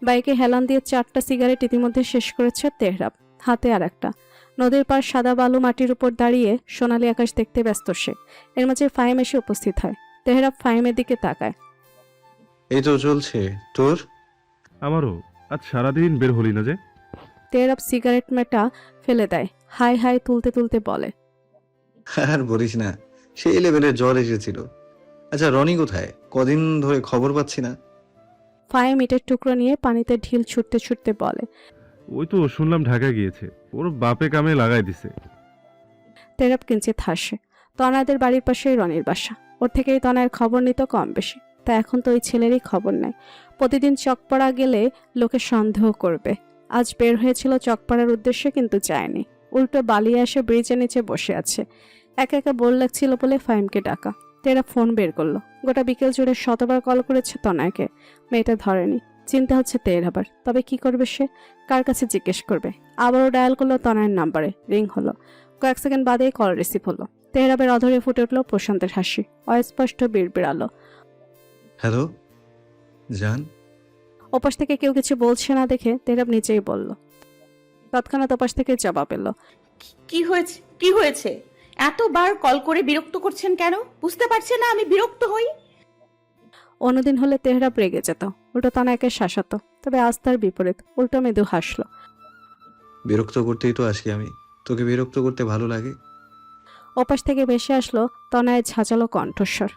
বাইকে হেলান দিয়ে 4টা সিগারেট ইতিমধ্যে শেষ করেছে তেহরাব, হাতে আর একটা। নদীর পার সাদা বালু মাটির উপর দাঁড়িয়ে সোনালী আকাশ দেখতে ব্যস্ত সে। এর মাঝে ফাহিম এসে উপস্থিত হয়। তেহরাব ফাহিমের দিকে তাকায়। এই তো চলছে। তোর? আমারও। আজ সারাদিন বের হলি না যে? তেহরাব সিগারেট মেটা ফেলে দেয়, হাই হাই তুলতে তুলতে বলে, আর বলিস না, সেই লেভেলের জ্বর এসেছিল। আচ্ছা, রনি কোথায়? কদিন ধরে খবর পাচ্ছি না। ফাহিম ইটের টুকরো নিয়ে পানিতে ঢিল ছুটতে ছুটতে বলে। ওই তো শুনলাম ঢাকা গিয়েছে, ওর বাপে কামে লাগাই দিছে। তেহরাব কিঞ্চিত হাসে। তনয়াদের বাড়ির পাশেই রনির বাসা। ওর থেকেই তনয়ের খবর নিত কম বেশি। তা এখন তো ওই ছেলেরই খবর নেয়। প্রতিদিন চকপাড়া গেলে লোকে সন্দেহ করবে। আজ বের হয়েছিল চকপাড়ার উদ্দেশ্যে, কিন্তু যায়নি। উল্টো বালিয়া এসে ব্রিজের নিচে বসে আছে। একা একা বোর লাগছিল বলে ফাহিমকে ডাকা। তেহরাব ফোন বের করলো। গোটা বিকেল জুড়ে শতবার কল করেছে তনয়কে, মেয়েটা ধরেনি। চিন্তা হচ্ছে তেহরাবার, তবে কি করবে সে? কার কাছে জিজ্ঞেস করবে? আবারও ডায়াল করলো তনয়ের নাম্বারে, রিং হলো। কয়েক সেকেন্ড বাদেই কল রিসিভ হলো। তেহরাবের অধরে ফুটে উঠল প্রশান্তের হাসি, অস্পষ্ট বিড়বিড়ালো। হ্যালো জান। ওপাশ থেকে কেউ কিছু বলছে না দেখে তেহরাব নিচেই বলল। তৎক্ষণাৎ ওপাশ থেকে জবাব এলো। কি হয়েছে? কি হয়েছে? এতবার কল করে বিরক্ত করছেন কেন? বুঝতে পারছেন না আমি বিরক্ত হই? অন্যদিন হলে তেহরাব রেগে যেত, উল্টো তনয়কে শাসাতো। তবে আজ তার বিপরীত, উল্টো মৃদু হাসলো। বিরক্ত করতেই তো আসি আমি। তোকে বিরক্ত করতে ভালো লাগে? ওপাশ থেকে ভেসে আসলো তনয়ের ঝাঁঝালো কণ্ঠস্বর।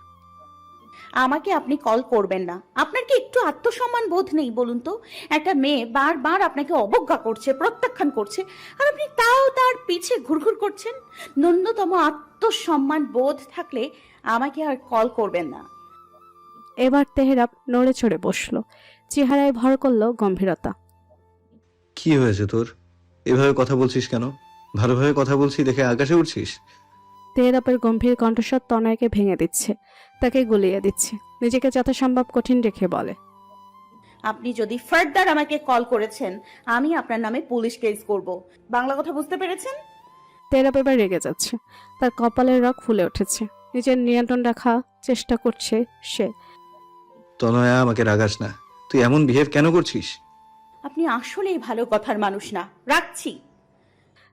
আমাকে আপনি কল করবেন না। আপনার কি একটু আত্মসম্মান বোধ নেই বলুন তো? একটা মেয়ে বারবার আপনাকে অবজ্ঞা করছে, প্রত্যাখ্যান করছে, আর আপনি তাও তার পিছে ঘুরঘুর করছেন। ন্যূনতম আত্মসম্মান বোধ থাকলে আমাকে আর কল করবেন না। এবার তেহরাব নড়ে চড়ে বসলো, চেহারায় ভর করলো গম্ভীরতা। কি হয়েছে তোর? এভাবে কথা বলছিস কেন? ভালোভাবে কথা বলছি দেখে আকাশে উঠছিস? তেহরাবের গম্ভীর কণ্ঠস্বর তনয়কে ভেঙে দিচ্ছে, তাকে গুলিয়ে দিচ্ছে। নিজেকে যথাসম্ভব কঠিন রেখে বলে, আপনি যদি ফার্দার আমাকে কল করেছেন, আমি আপনার নামে পুলিশ কেস করব। বাংলা কথা বুঝতে পেরেছেন? তেহরাব এবার রেগে যাচ্ছে। তার কপালের রগ ফুলে উঠেছে। নিজের নিয়ন্ত্রণ রাখা চেষ্টা করছে সে। তনয়া, আমাকে রাগাস না। তুই এমন বিহেভ কেন করছিস? আপনি আসলেই ভালো কথার মানুষ না। রাখছি।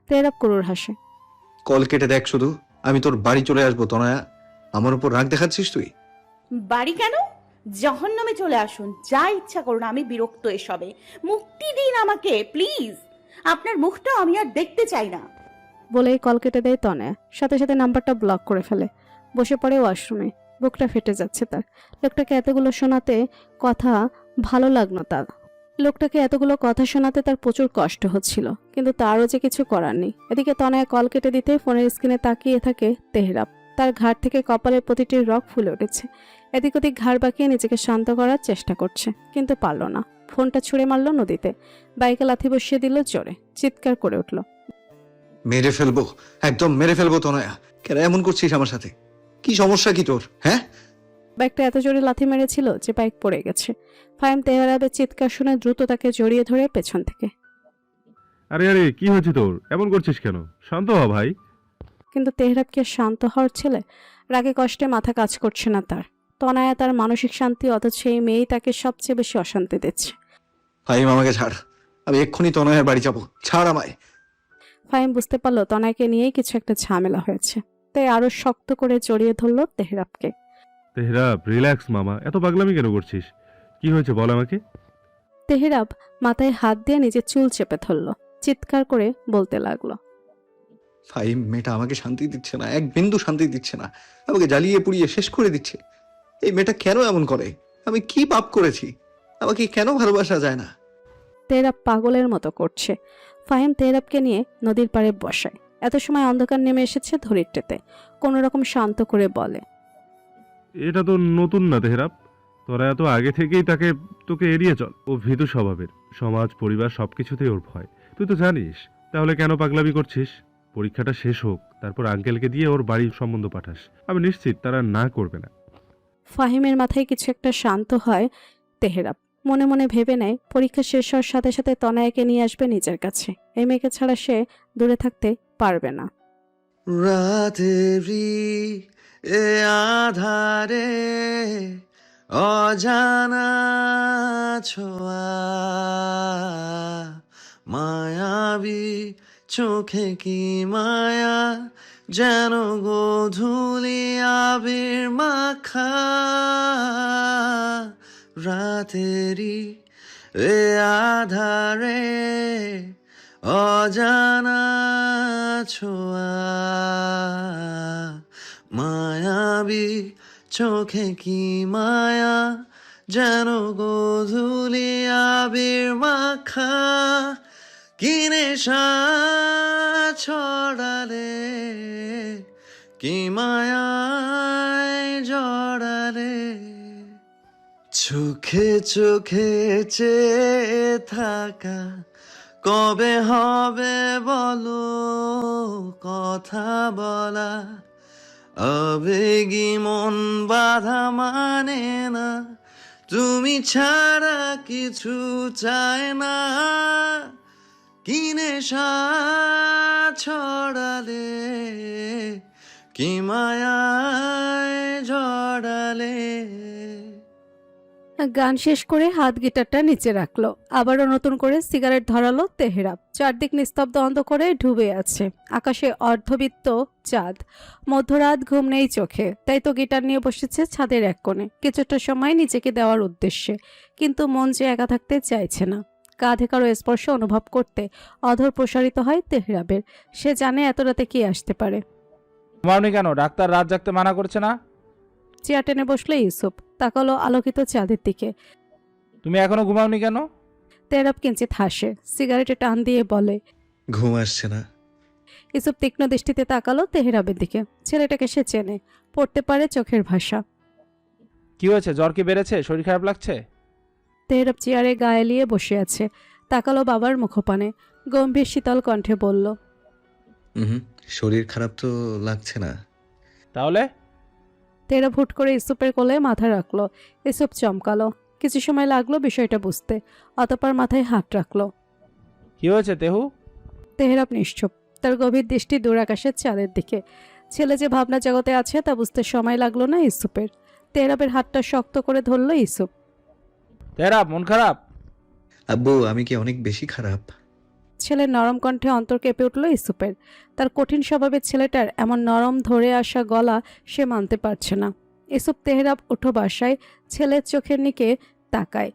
তেহরাব করুর হাসে। কল কেটে দেখ শুধু। আমি তোর বাড়ি চলে আসবো তনয়া। আমার উপর রাগ দেখাচ্ছিস তুই? বাড়ি কেন? জহন্নামে চলে আসুন, যা ইচ্ছা করুন। আমি বিরক্ত এসবে। মুক্তি দিন আমাকে প্লিজ। আপনার মুখটাও আমি আর দেখতে চাই না। বলেই কল কেটে দেয় তনয়া। সাথে সাথে নাম্বারটা ব্লক করে ফেলে। বসে পড়ে ওয়াশরুমে। বুকটা ফেটে যাচ্ছে তার। লোকটাকে এতগুলো শোনাতে কথা ভালো লাগলো তার। লোকটাকে এতগুলো কথা শোনাতে তার প্রচুর কষ্ট হচ্ছিল, কিন্তু তারও যে কিছু করার নেই। এদিকে তনয়া কল কেটে দিতে ফোনের স্ক্রিনে তাকিয়ে থাকে তেহরাব। তার ঘাড় থেকে কপালের প্রতিটি রগ ফুলে উঠেছে। এদিক ওদিক ঘাড় বাঁকিয়ে নিজেকে শান্ত করার চেষ্টা করছে, কিন্তু পারল না। ফোনটা ছুঁড়ে মারল নদীতে। বাইকে লাথি বসিয়ে দিল জোরে। চিৎকার করে উঠল, মেরে ফেলবো, একদম মেরে ফেলবো তনয়া। কেন এমন করছিস আমার সাথে? কি সমস্যা কি তোর, হ্যাঁ? বাইকটা এত জোরে লাথি মেরেছিল যে বাইক পড়ে গেছে। ফাহিম তেহরাবের চিৎকার শুনে দ্রুত তাকে জড়িয়ে ধরে পেছন থেকে। আরে আরে, কি হয়েছে তোর? এমন করছিস কেন? শান্ত হ ভাই। কিন্তু তেহরাব কি শান্ত হওয়ার ছেলে? রাগে কষ্টে মাথা কাজ করছে না তার। তনয়া তার মানসিক শান্তি, অথচ এই মেয়েই তাকে সবচেয়ে বেশি অশান্তি দিচ্ছে। ফাহিম, আমাকে ছাড়। আমি এক্ষুনি তনয়ার বাড়ি যাবো। ছাড় আমায়। ফাহিম বুঝতে পারলো তনয়কে নিয়েই কিছু একটা ঝামেলা হয়েছে, তাই আরো শক্ত করে জড়িয়ে ধরল তেহরাবকে। তেহরাব, রিল্যাক্স মামা, এত পাগলামি কেন করছিস? কি হয়েছে বল আমাকে। তেহরাব মাথায় হাত দিয়ে নিজের চুল চেপে ধরল, চিৎকার করে বলতে লাগলো, ফাহিম, মেয়েটা আমাকে শান্তি দিচ্ছে না, এক বিন্দু শান্তি দিচ্ছে না। আমাকে জ্বালিয়ে পুড়িয়ে শেষ করে দিচ্ছে। এই মেয়েটা কেন এমন করে? আমি কি পাপ করেছি? আমাকে কেন ভালোবাসা যায় না? তেহরাব পাগলের মতো করছে। ফাহিম তেহরাবকে নিয়ে নদীর পাড়ে বসায়। এত সময় অন্ধকার নেমে এসেছে ধরিত্রিতে। কোনো রকম শান্ত করে বলে, এটা তো নতুন না তেহরাব। তোরা এত আগে থেকেই তোকে এড়িয়ে চল। ও ভীতু স্বভাবের। সমাজ পরিবার সবকিছুতেই ওর ভয়, তুই তো জানিস। তাহলে কেন পাগলামি করছিস? পরীক্ষাটা শেষ হোক, তারপর আঙ্কেলকে দিয়ে ওর বাড়ির সম্বন্ধ পাঠাস। আমি নিশ্চিত তারা না করবে না। ফাহিমের মাথায় কিছু একটা শান্ত হয় তেহরাব। মনে মনে ভেবে নেয় পরীক্ষা শেষ হওয়ার সাথে সাথে তনয়াকে নিয়ে আসবে নিজের কাছে। এই মেয়েকে ছাড়া সে দূরে থাকতে পারবে না। রাতেরি এ আধারে অজানা ছোঁয়া মায়াবী চোখে কি মায়া যেন গোধূলি আবির মাখা রাতেরই এ আধারে অজানা ছোঁয়া মায়াবী চোখে কি মায়া যেন গোধূলি আবির মাখা কি নেশা ছড়ালে কি মায়ায় জড়ালে চোখে চোখে চেয়ে থাকা কবে হবে বলো কথা বলা আবেগী মন বাধা মানে না তুমি ছাড়া কিছু চায় না কি নেশা ছড়ালে কি মায়ায় জড়ালে। গান শেষ করে হাত গিটারটা নিচে রাখলো। আবারও নতুন করে সিগারেট ধরালো তেহরাব। চারদিক নিস্তব্ধ অন্ধকারে ডুবে আছে। আকাশে অর্ধবৃত্ত চাঁদ। মধ্যরাত, ঘুম নেই চোখে, তাই তো গিটার নিয়ে বসেছে ছাদের এক কোণে, কিছুটা সময় নিজেকে দেওয়ার উদ্দেশ্যে। কিন্তু মন যে একা থাকতে চাইছে না। কাঁধে কারো স্পর্শ অনুভব করতে অধর প্রসারিত হয় তেহরাবের। সে জানে এত রাতে কি আসতে পারে। ঘুমাওনি কেন? ডাক্তার রাত জাগতে মানা করছে না? চেয়ার টেনে বসলো ইউসুফ। তাকালো আলোকিত চাঁদের দিকে। তুমি এখনো ঘুমাওনি কেন? তেহরাব কিঞ্চিত হাসে, সিগারেটে টান দিয়ে বলে। ঘুম আসছে না। ইউসুফ তীক্ষ্ণ দৃষ্টিতে তাকালো তেহরাবের দিকে। ছেলেটাকে সে চেনে, পড়তে পারে চোখের ভাষা। কি হয়েছে? জ্বর কি বেড়েছে? শরীর খারাপ লাগছে? তেহরাব চেয়ারে গায়ে লিয়ে বসে আছে। তাকালো বাবার মুখপানে, গম্ভীর শীতল কণ্ঠে বলল। শরীর খারাপ তো লাগছে না। তাহলে? তেহরাব হুট করে ইউসুফের কোলে মাথা রাখলো। ইউসুফ চমকালো। কিছু সময় লাগলো বিষয়টা বুঝতে। অতঃপর মাথায় হাত রাখলো। কি হয়েছে তেহু? তেহরাব নিশ্চুপ, তার গভীর দৃষ্টি দূর আকাশের চাঁদের দিকে। ছেলে যে ভাবনা জগতে আছে তা বুঝতে সময় লাগলো না ইউসুফের। তেহরাবের হাতটা শক্ত করে ধরল ইউসুফ। তেহরাব, মন খারাপ? আব্বু, আমি কি অনেক বেশি খারাপ? ছেলের নরম কণ্ঠে অন্তর কেঁপে উঠল ইউসুফের। তার কঠিন স্বভাবের ছেলেটার এমন নরম ধরে আসা গলা সে মানতে পারছে না। ইউসুফ তেহরাব উঠো বাসায় ছেলের চোখের নিকে তাকায়।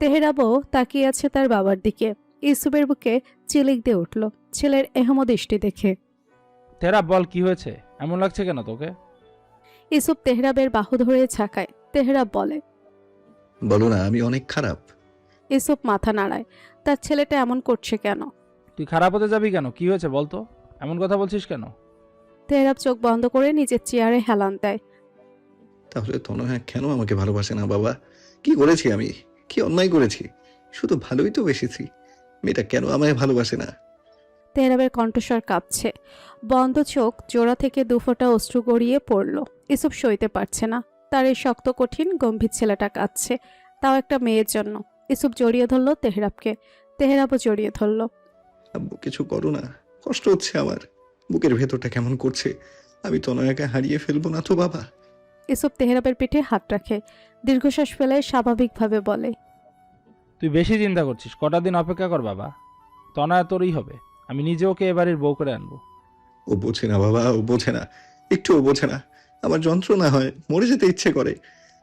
তেহরাবও তাকিয়ে আছে তার বাবার দিকে। ইউসুফের বুকে চিলিক দিয়ে উঠল ছেলের এহম দৃষ্টি দেখে। তেহরাব, বল কি হয়েছে? এমন লাগছে কেন তোকে? ইউসুফ তেহরাবের বাহু ধরে ছাকায়। তেহরাব বলে। বলো না, আমি অনেক খারাপ। ইউসুফ মাথা নাড়ায়। তার ছেলেটা এমন করছে কেন? তুই খারাপ হতে যাবি কেন? কি হয়েছে বলতো? এমন কথা বলছিস কেন? তেহরাব চোখ বন্ধ করে নিজের চেয়ারে হেলান দেয়। তাহলে তনয়া কেন আমাকে ভালোবাসে না বাবা? কি করেছি আমি? কি অন্যায় করেছি? শুধু ভালোই তো বেসেছি। মেয়েটা কেন আমায় ভালোবাসে না? তেহরাবের কণ্ঠস্বর কাঁপছে। বন্ধ চোখ জোড়া থেকে দুফোঁটা অশ্রু গড়িয়ে পড়ল। ইউসুফ সইতে পারছে না। তার এই শক্ত কঠিন গম্ভীর ছেলেটা কাঁদছে, তাও একটা মেয়ের জন্য। ইউসুফ জড়িয়ে ধরল তেহরাবকে। তেহরাবও জড়িয়ে ধরল। আব্বু, কিছু করো না, কষ্ট হচ্ছে আমার। বুকের ভেতরটা কেমন করছে। আমি তনয়াকে হারিয়ে ফেলবো না তো বাবা? ইউসুফ তেহরাবের পিঠে হাত রাখে, দীর্ঘশ্বাস ফেলে স্বাভাবিকভাবে বলে। তুই বেশি চিন্তা করছিস। কটা দিন অপেক্ষা কর বাবা। তনয়া তোরই হবে। আমি নিজে ওকে এবারের বউ করে আনবো। ও বোঝে না বাবা, ও বোঝে না, একটুও বোঝে না। আমার যন্ত্রণা হয়, মরে যেতে ইচ্ছে করে,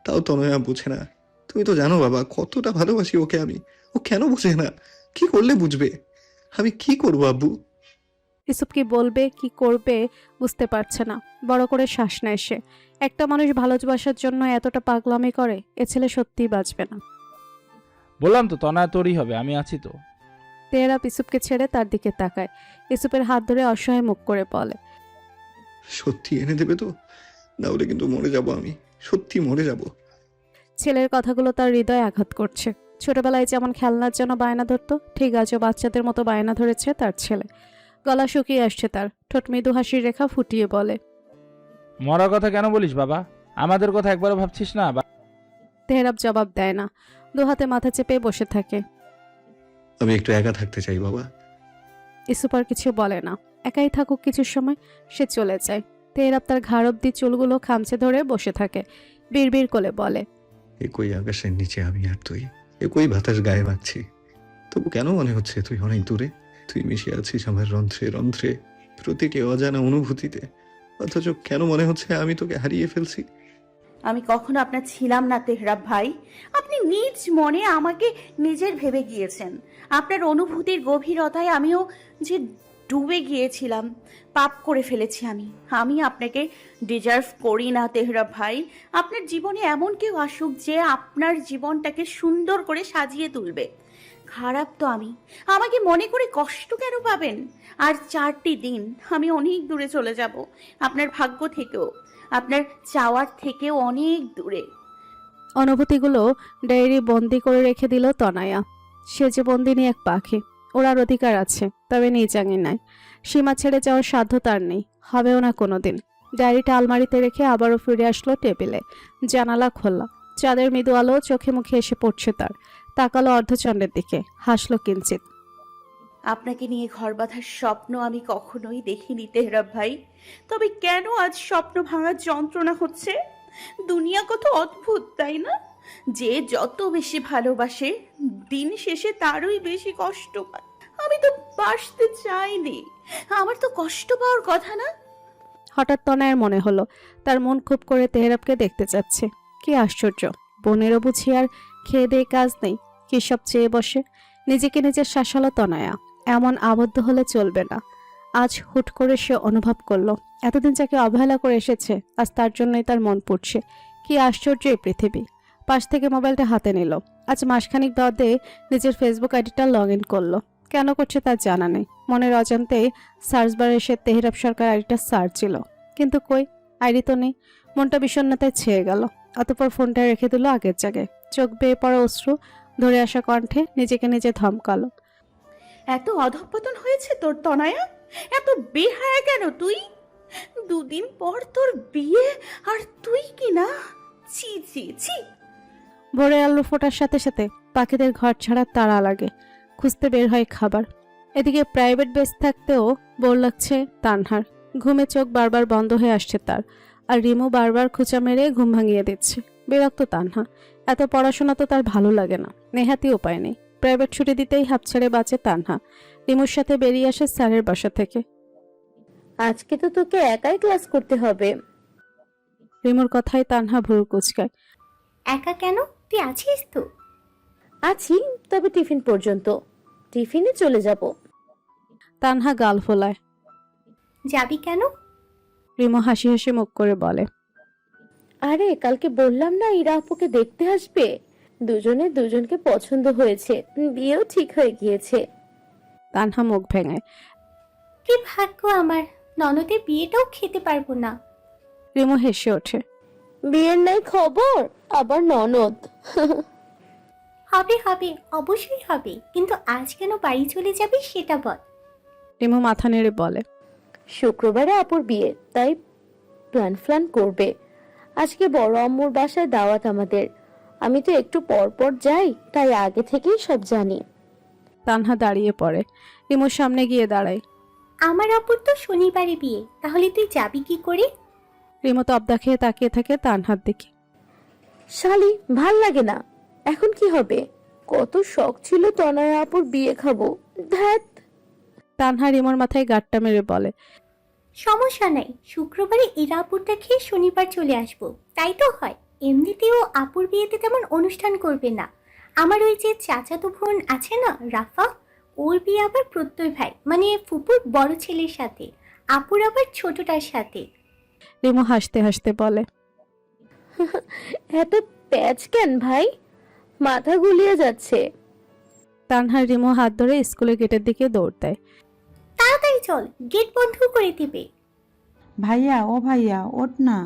তাও তনয়া বোঝে না। তুমি তো জানো বাবা কতটা ভালোবাসি ওকে আমি। ও কেন বোঝে না? কি করলে বুঝবে? আমি কি করবো আব্বু? ইউসুফ কি বলবে কি করবে বুঝতে পারছে না। বড় করে শ্বাস নেয় সে। একটা মানুষ ভালোবাসার জন্য এতটা পাগলামি করে, এ ছেলে সত্যিই বাঁচবে না। বললাম তো তনয়া তোরই হবে, আমি আছি তো। তেহরাব ইউসুফকে ছেড়ে তার দিকে তাকায়। ইউসুফের হাত ধরে অসহায় মুখ করে বলে। সত্যি এনে দেবে তো? না হলে কিন্তু মরে যাব আমি, সত্যি মরে যাব। ছেলের কথাগুলো তার হৃদয়ে আঘাত করছে। ছোটবেলায় যেমন খেলনার জন্য বায়না ধরতো, ঠিক আজও বাচ্চাদের মতো বায়না ধরেছে তার ছেলে। গলা শুকিয়ে আসছে তার, ঠোঁট মৃদু হাসির রেখা ফুটিয়ে বলে। মরার কথা কেন বলিস বাবা? আমাদের কথা একবারও ভাবছিস না? তেহরাব জবাব দেয় না, দু হাতে মাথা চেপে বসে থাকে। আমি একটু একা থাকতে চাই বাবা। ইউসুফ আর কিছু বলে না। একাই থাকুক কিছু সময়, সে চলে যায়। তেহরাব তার ঘাড় অব্দি চুলগুলো খামচে ধরে বসে থাকে। বিড়বিড় করে বলে। একই আকাশের নিচে আমি আর তুই, একই বাতাস গায়ে মাখছি, তবু কেন মনে হচ্ছে তুই অনেক দূরে? তুই মিশে আছিস আমার রন্ধ্রে রন্ধ্রে, প্রতিটি অজানা অনুভূতিতে, অথচ কেন মনে হচ্ছে আমি তোকে হারিয়ে ফেলছি? আমি কখনো আপনার ছিলাম না তেহরাব ভাই। আপনি নিজ মনে আমাকে নিজের ভেবে গিয়েছেন। আপনার অনুভূতির গভীরতায় আমিও যে ডুবে গিয়েছিলাম, পাপ করে ফেলেছি আমি। আমি আপনাকে ডিজার্ভ করি না তেহরাব ভাই। আপনার জীবনে এমন কেউ আসুক যে আপনার জীবনটাকে সুন্দর করে সাজিয়ে তুলবে। খারাপ তো আমি, আমাকে মনে করে কষ্ট কেন পাবেন? আর 4টি দিন আমি অনেক দূরে চলে যাব, আপনার ভাগ্য থেকেও, আপনার চাওয়ার থেকেও অনেক দূরে। অনুভূতিগুলো ডায়েরি বন্দি করে রেখে দিল তনয়া। সে যে বন্দিনী এক পাখি, ওরার অধিকার আছে, তবে নিজাঙ্গি নাই। সীমা ছেড়ে যাওয়ার সাধ্য তার নেই, হবেও না কোনোদিন। ডায়েরিটা আলমারিতে রেখে আবারও ফিরে আসলো টেবিলে। জানালা খোলা, চাঁদের মৃদু আলো চোখে মুখে এসে পড়ছে তার। তাকালো অর্ধচন্দ্রের দিকে, হাসলো কিঞ্চিত। আপনাকে নিয়ে ঘর বাঁধার স্বপ্ন আমি কখনোই দেখিনি তেহরাব ভাই। তবে কেন আজ স্বপ্ন ভাঙার যন্ত্রণা হচ্ছে? দুনিয়া কত অদ্ভুত, তাই না? যে যত বেশি ভালোবাসে, দিন শেষে তারই বেশি কষ্ট পায়। আমি তো বাসতে চাইনি, আমার তো কষ্ট পাওয়ার কথা না। হঠাৎ তনয়ের মনে হলো তার মন খুব করে তেহরাবকে দেখতে চাচ্ছে। কি আশ্চর্য, বোনেরও বুঝি আর খেয়ে দিয়ে কাজ নেই, কি সব চেয়ে বসে। নিজেকে নিজে শাসালো তনয়া। এমন আবদ্ধ হলে চলবে না। আজ হুট করে সে অনুভব করলো এতদিন যাকে অবহেলা করে এসেছে, আজ তার জন্যই তার মন পুড়ছে। কি আশ্চর্য এই পৃথিবী। পাশ থেকে মোবাইলটা হাতে নিল। আজ মাসখানিক বাদে নিজের ফেসবুক আইডিটা লগ ইন করলো। কেন করছে তার জানা নেই। মনের অজান্তে সার্চ বারে এসে তেহরাব সরকার আইডিটা সার্চ ছিল, কিন্তু কই, আইডি তো নেই। মনটা বিষণ্ণতায় ছেয়ে গেল। অতঃপর ফোনটা রেখে দিল আগের জায়গায়। চোখ বেয়ে পড়া অশ্রু ধরে আসা কণ্ঠে নিজেকে নিজে ধমকালো। এত অধঃপতন হয়েছে তোর তনয়া? এত বেহায়া কেন তুই? 2 দিন পর তোর বিয়ে, আর তুই কি না? ছি ছি ছি। ভোরে আলো ফোটার সাথে সাথে পাখিদের ঘর ছাড়া তাড়া লাগে। খুঁজতে বের হয় খাবার। এদিকে প্রাইভেট বেস থাকতেও বোর লাগছে তানহার। ঘুমে চোখ বারবার বন্ধ হয়ে আসছে তার, আর রিমু বারবার খোঁচা মেরে ঘুম ভাঙিয়ে দিচ্ছে। বিরক্ত তানহা। এত পড়াশোনা তো তার ভালো লাগে না, নেহাতি উপায় নেই। প্রাইভেট ছুটি দিতেই হাঁপ ছেড়ে বাঁচে তানহা। রিমুর সাথে বেরিয়ে আসে স্যারের বাসা থেকে। আজকে তো তোকে একাই ক্লাস করতে হবে। রিমুর কথায় তানহা ভুরু কুচকায়। একা কেন? তুই আছিস তো? আছি, তবে টিফিন পর্যন্ত। টিফিনে চলে যাব। তানহা গাল ফোলায়। যাবি কেন? রিমু হাসি হাসি মুখ করে বলে, আরে কালকে বললাম না ইরা আপুকে দেখতে আসবে। দুজনে দুজনকে পছন্দ হয়েছে, বিয়েও ঠিক হয়ে গিয়েছে। তানহা মুখ ভেঙায়। কি ভাগ্য আমার, ননদের বিয়েটাও খেতে পারবো না। রিমু হেসে ওঠে। বিয়ের নাই খবর, আবার ননদ। হবে হবে, অবশ্যই হবে, কিন্তু আজ কেন বাড়ি চলে যাবি সেটা বল। রিমু মাথা নেড়ে বলে, শুক্রবারে আপুর বিয়ে, তাই প্ল্যান করবে। আজকে বড় আম্মুর বাসায় দাওয়াত আমাদের। আমি তো একটু পর পর যাই, তাই আগে থেকেই সব জানি। তানহা দাঁড়িয়ে পড়ে। রিমুর সামনে গিয়ে দাঁড়ায়। আমার অপর তো শনিবারে বিয়ে, তাহলে তুই যাবি কি করে? রিমু তবদা খেয়ে তাকিয়ে থাকে তানহার দিকে। শালি, ভাল লাগে না। এখন কি হবে? কত শখ ছিল তনয়া আপুর বিয়ে খাবো। ধ্যাত। তানহা রিমুর মাথায় গাঁটটা মেরে বলে, সমস্যা নাই, শুক্রবারে এরা আপুরটা খেয়ে শনিবার চলে আসবো, তাই তো হয়। এমনিতেও আপুর বিয়েতে তেমন অনুষ্ঠান করবে না। আমার ওই যে চাচাতো বোন আছে না, রাফা, ওর বিয়ে আবার প্রত্যয় ভাই মানে ফুপুর বড় ছেলের সাথে, আপুর আবার ছোটটার সাথে। রিমু হাসতে হাসতে বলে, এত প্যাচ কেন ভাই? মাথা গুলিয়ে যাচ্ছে। তানহা রিমু হাত ধরে স্কুলের গেটের দিকে দৌড় দেয়। তাড়াতাড়ি চল, গেট বন্ধ করে দিবে। ভাইয়া, ও ভাইয়া, ওঠ না।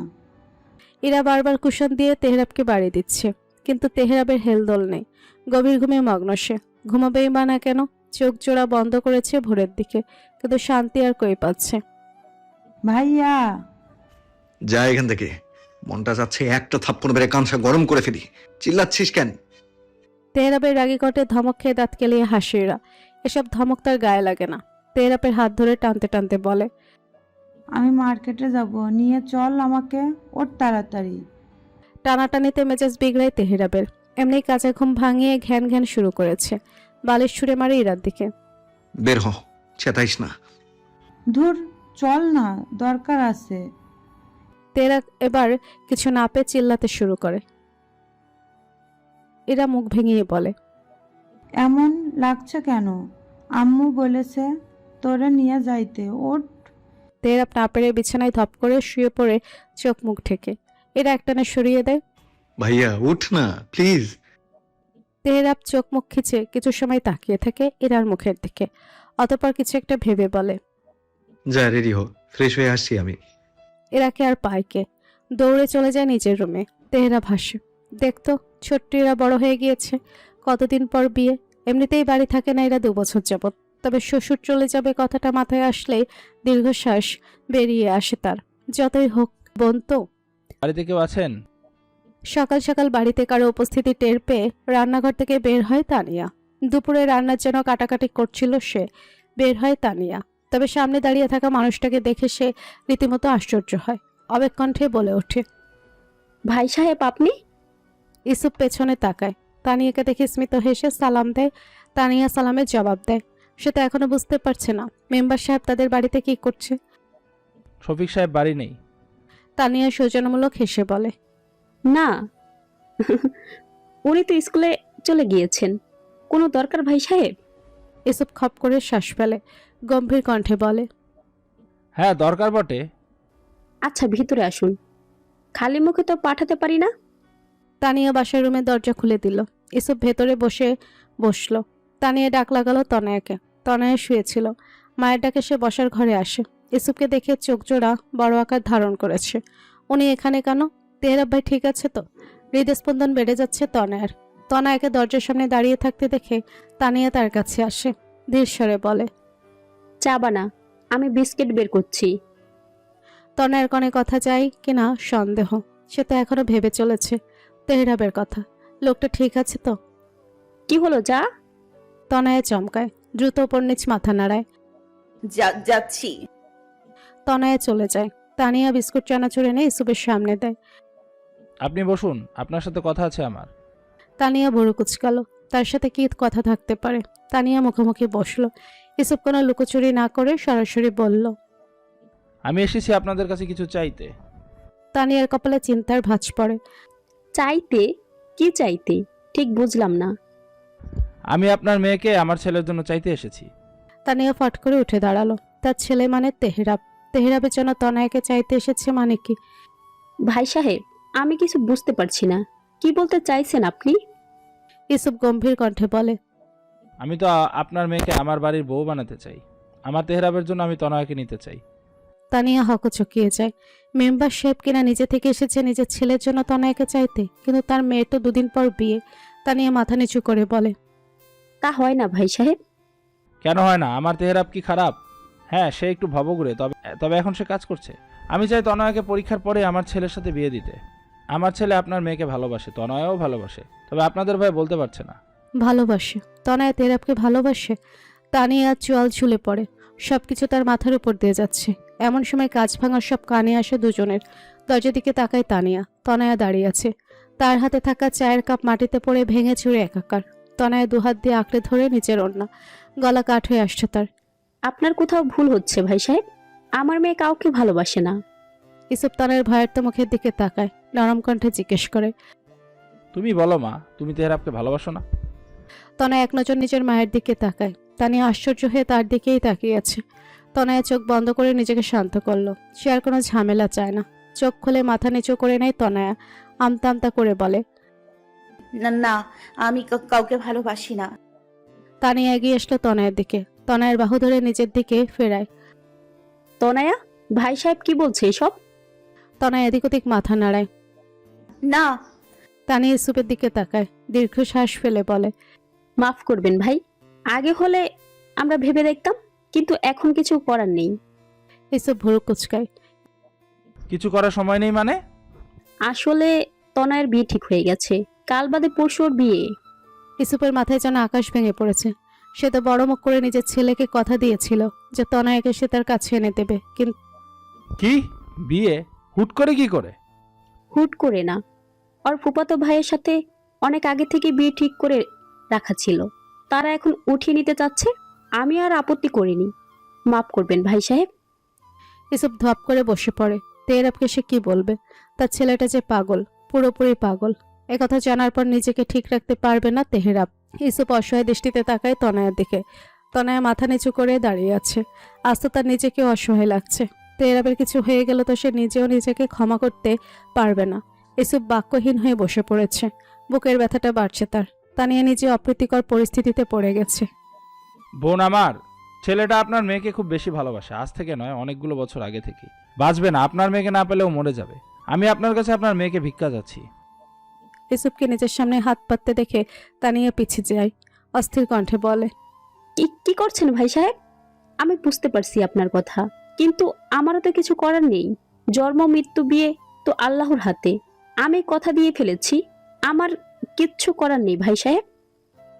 ইরা বারবার কুশন দিয়ে তেহরাবকে বাড়ি দিচ্ছে, কিন্তু তেহরাবের হেলদোল নেই। গভীর ঘুমে মগ্ন সে। ঘুমাবেই বা না কেন? চোখ জোড়া বন্ধ করেছে ভোরের দিকে, কিন্তু শান্তি আর কই পাচ্ছে। ভাইয়া, যা এখান থেকে, মনটা যাচ্ছে একটা থাপ্পড় মেরে কানসা গরম করে ফেলি। চিল্লাচ্ছিস কেন? তেহরাবের রাগী কটে ধমক খেয়ে দাঁত কেলিয়ে হাসে ইরা। এসব ধমক তার গায়ে লাগে না। তেহরাবের হাত ধরে টানতে টানতে বলে, আমি মার্কেটে যাব, নিয়ে চল আমাকে, ওঠ তাড়াতাড়ি। টানাটানিতে মেজাজ বিগড়ায় তেহরাবের। এমনি কাঁচা ঘুম ভাঙিয়ে ঘ্যান ঘ্যান শুরু করেছে। বালিশ ছুঁড়ে মারে ইরার দিকে। বের হ, চেতাইস না। ধুর, চল না, দরকার আছে। তেরা এবার কিছু না পেয়ে চিল্লাতে শুরু করে। এরা মুখ ভেঙিয়ে বলে, এমন লাগছে কেন? আম্মু বলেছে তোরে নিয়ে যাইতে। ওঠ। তেহরাব না পেরে বিছানায় ধপ করে শুয়ে পড়ে চোখ মুখ ঢেকে। এরা একটানে সরিয়ে দেয়। ভাইয়া উঠ না প্লিজ। তেহরাব চোখ মুখ খিচে কিছু সময় তাকিয়ে থাকে ইরার মুখের দিকে। অতঃপর কিছু একটা ভেবে বলে, যা রেডি হো, ফ্রেশ হয়ে আসছি আমি। এরাকে আর পায় কে। দৌড়ে চলে যায় নিজের রুমে। তেহরাব হাসে। দেখতো ছোট্ট এরা বড় হয়ে গিয়েছে। কতদিন পর বিয়ে। এমনিতেই বাড়ি থাকে না এরা 2 বছর যাবত। তবে শ্বশুর চলে যাবে কথাটা মাথায় আসলেই দীর্ঘশ্বাস বেরিয়ে আসে তার। যতই হোক বোন তো। বাড়িতে কেউ আছেন? সকাল সকাল বাড়িতে কারো উপস্থিতি টের পেয়ে রান্নাঘর থেকে বের হয় তানিয়া। দুপুরে রান্নার জন্য কাটাকাটি করছিল সে। বের হয় তানিয়া। তবে সামনে দাঁড়িয়ে থাকা মানুষটাকে দেখে সে রীতিমতো আশ্চর্য হয়। অবেগ কণ্ঠে বলে ওঠে, ভাই সাহেব আপনি? ইসুপ পেছনে তাকায়। তানিয়াকে দেখে স্মিত হেসে সালাম দেয়। তানিয়া সালামের জবাব দেয়। সে তো এখনো বুঝতে পারছে না মেম্বার সাহেব তাদের বাড়িতে কি করছে। শফিক সাহেব বাড়ি নেই। তানিয়া সৌজন্যমূলক হেসে বলে, না, উনি তো স্কুলে চলে গিয়েছেন। কোনো দরকার ভাই সাহেব? ইসুপ খপ করে শ্বাস ফেলে। গম্ভীর কণ্ঠে বলে, হ্যাঁ দরকার বটে। আচ্ছা ভিতরে আসুন, খালি মুখে তো পাঠাতে পারি না। তানিয়া বাসার রুমের দরজা খুলে দিল। ইসুপ ভেতরে বসলো। তানিয়া ডাক লাগালো তনয়াকে। তনয়া শুয়েছিল। মায়ের ডাকে সে বসার ঘরে আসে। ইসুপকে দেখে চোখ জোড়া বড় আকার ধারণ করেছে। উনি এখানে কেন? তেহরাব ভাই ঠিক আছে তো? হৃদস্পন্দন বেড়ে যাচ্ছে তনয়ার। তনয়াকে দরজার সামনে দাঁড়িয়ে থাকতে দেখে তানিয়া তার কাছে আসে। ধীর স্বরে বলে, চা বানা, আমি বিস্কিট বের করছি। তনয়ার কনে কথা যায় কিনা সন্দেহ। সে তো এখনো ভেবে চলেছে তেহরাবের কথা। লোকটা ঠিক আছে তো? কি হলো যা? তনয়া চমকায়। দ্রুত ওপর নিচ মাথা নাড়ায়। যাচ্ছি। তনয়া চলে যায়। তানিয়া বিস্কুট চানাচুর এনে ইসুপের সামনে দেয়। আপনি বসুন, আপনার সাথে কথা আছে আমার। তানিয়া ভুরু কুচকাল। তার সাথে কি কথা থাকতে পারে? তানিয়া মুখোমুখি বসলো। ইসুপ কোনো লুকোচুরি না করে সরাসরি বলল, আমি এসেছি আপনাদের কাছে কিছু চাইতে। তানিয়ার কপালে চিন্তার ভাঁজ পড়ে। চাইতে? কি চাইতে ঠিক বুঝলাম না। আমি আপনার মেয়েকে আমার ছেলের জন্য চাইতে এসেছি। তানিয়া ফট করে উঠে দাঁড়ালো। তার ছেলে মানে তেহরাব। তেহরাবের জন্য তনয়াকে চাইতে এসেছে মানে কি? ভাই সাহেব, আমি কিছু বুঝতে পারছি না, কি বলতে চাইছেন আপনি? ইসুপ গম্ভীর কণ্ঠে বলে, আমি তো আপনার মেয়েকে আমার বাড়ির বউ বানাতে চাই। আমার তেহরাবের জন্য আমি তনয়াকে নিতে চাই। তানিয়া হকচকিয়ে যায়। মেম্বার সাহেব কিনা নিজে থেকে এসেছে নিজের ছেলের জন্য তনয়াকে চাইতে, কিন্তু তার মেয়ের তো 2 দিন পর বিয়ে। তানিয়া মাথা নিচু করে বলে, তা হয় না ভাই সাহেব। কেন হয় না? আমার তেহরাব কি খারাপ? হ্যাঁ, সে একটু ভবঘুরে, তবে এখন সে কাজ করছে। আমি চাই তনয়াকে পরীক্ষার পরে আমার ছেলের সাথে বিয়ে দিতে। আমার ছেলে আপনার মেয়েকে ভালোবাসে, তনয়াও ভালোবাসে, তবে আপনাদের ভাই বলতে পারছে না। ভালোবাসে? তনয়া তেহরাবকে ভালোবাসে? তানিয়া চোয়াল ঝুলে পড়ে। সবকিছু তার মাথার উপর দিয়ে যাচ্ছে। এমন সময় কাজ ভাঙার সব কানে আসে দুজনের। দরজার দিকে তাকায় তানিয়া। তনয়া দাঁড়িয়ে আছে। তার হাতে থাকা চায়ের কাপ মাটিতে পড়ে ভেঙে চুরে একাকার। তনয়া 2 হাত দিয়ে আঁকড়ে ধরে নিচের ওড়না। গলা কাঠ হয়ে আসছে তার। আপনার কোথাও ভুল হচ্ছে ভাই সাহেব, আমার মেয়ে কাউকে ভালোবাসে না। ইসুপ তনয়ের ভয়ার্ত মুখের দিকে তাকায়। নরম কণ্ঠে জিজ্ঞেস করে, তুমি বলো মা, তুমি তেহরাবকে ভালোবাসো না? তনয় এক নজর নিজের মায়ের দিকে তাকায়। তানিয়া আশ্চর্য হয়ে তার দিকেই তাকিয়ে আছে। তনয়া চোখ বন্ধ করে নিজেকে শান্ত করলো। সে আর কোনো ঝামেলা চায় না। চোখ খুলে মাথা নিচু করে নেয় তনয়া। আমতা আমতা করে বলে, না না, আমি কাউকে ভালোবাসি না। তানিয়া এগিয়ে আসলো তনয়ের দিকে। তনয়ের বাহু ধরে নিজের দিকে ফেরায়। তনয়া, ভাই সাহেব কি বলছে এসব? তনয় এদিক ওদিক মাথা নাড়ায়। না। তানিয়া ইসুপের দিকে তাকায়। দীর্ঘশ্বাস ফেলে বলে, মাফ করবেন ভাই, আগে হলে আমরা ভেবে দেখতাম, কিন্তু এখন কিছু করার নেই। ইসুপ ভুরু কুচকায়। কিছু করার সময় নেই মানে? আসলে তনয়ের বিয়ে ঠিক হয়ে গেছে, কাল বাদে পরশু ওর বিয়ে। ইসুপের মাথায় যেন আকাশ ভেঙে পড়েছে। সে তো বড় মুখ করে নিজের ছেলেকে কথা দিয়েছিল যে তনয়াকে সে তার কাছে এনে দেবে, কিন্তু কি বিয়ে হুট করে? কি করে? হুট করে না, ওর ফুফাতো ভাইয়ের সাথে অনেক আগে থেকে বিয়ে ঠিক করে রাখা ছিল, তারা এখন উঠিয়ে নিতে চাচ্ছে। আমি আর আপত্তি করিনি। মাফ করবেন ভাই সাহেব। ইসুপ ধপ করে বসে পড়ে। তেহরাবকে সে কি বলবে? তার ছেলেটা যে পাগল, পুরোপুরি পাগল। একথা জানার পর নিজেকে ঠিক রাখতে পারবে না তেহরাব। ইসুপ অসহায় দৃষ্টিতে তাকায় তনয়ার দিকে। তনয়া মাথা নিচু করে দাঁড়িয়ে আছে। আজ তো তার নিজেকে অসহায় লাগছে। তেহরাবের কিছু হয়ে গেল তো সে নিজেও নিজেকে ক্ষমা করতে পারবে না। ইসুপ বাক্যহীন হয়ে বসে পড়েছে। বুকের ব্যথাটা বাড়ছে তার। তা নিয়ে নিজে অপ্রীতিকর পরিস্থিতিতে পড়ে গেছে। বোন আমার, ছেলেটা আপনার মেয়েকে খুব বেশি ভালোবাসে, আজ থেকে নয়, অনেকগুলো বছর আগে থেকে। বাঁচবে না, আপনার মেয়েকে না পেলেও মরে যাবে। আমি আপনার কাছে আপনার মেয়েকে ভিক্ষা যাচ্ছি। ইসুপকে নিজের সামনে হাত পাততে দেখে তানিয়া পিছিয়ে যায়। অস্থির কণ্ঠে বলে, কি করছেন ভাই সাহেব? আমি বুঝতে পারছি আপনার কথা, কিন্তু আমারও তো কিছু করার নেই। জন্ম মৃত্যু বিয়ে তো আল্লাহর হাতে। আমি কথা দিয়ে ফেলেছি, আমার কিচ্ছু করার নেই ভাই সাহেব।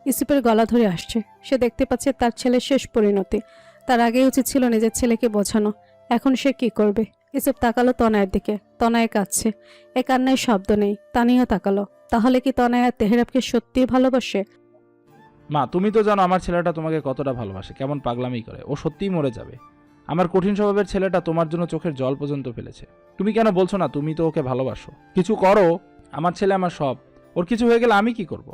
ইসুপের গলা ধরে আসছে। সে দেখতে পাচ্ছে তার ছেলের শেষ পরিণতি। তার আগে উচিত ছিল নিজের ছেলেকে বোঝানো। এখন সে কি করবে? ইসুপ তাকালো তনয়ের দিকে। তনয় কাঁদছে। এ কান্নায় শব্দ নেই। তানিও তাকালো। তাহলে কি তনয়া তেহরাবকে সত্যিই ভালোবাসে? মা, তুমি তো জানো আমার ছেলেটা তোমাকে কতটা ভালোবাসে, কেমন পাগলামি করে। ও সত্যিই মরে যাবে। আমার কঠিন স্বভাবের ছেলেটা তোমার জন্য চোখের জল পর্যন্ত ফেলেছে। তুমি কেন বলছো না তুমি তো ওকে ভালোবাসো? কিছু করো। আমার ছেলে আমার সব। ওর কিছু হয়ে গেলে আমি কি করব?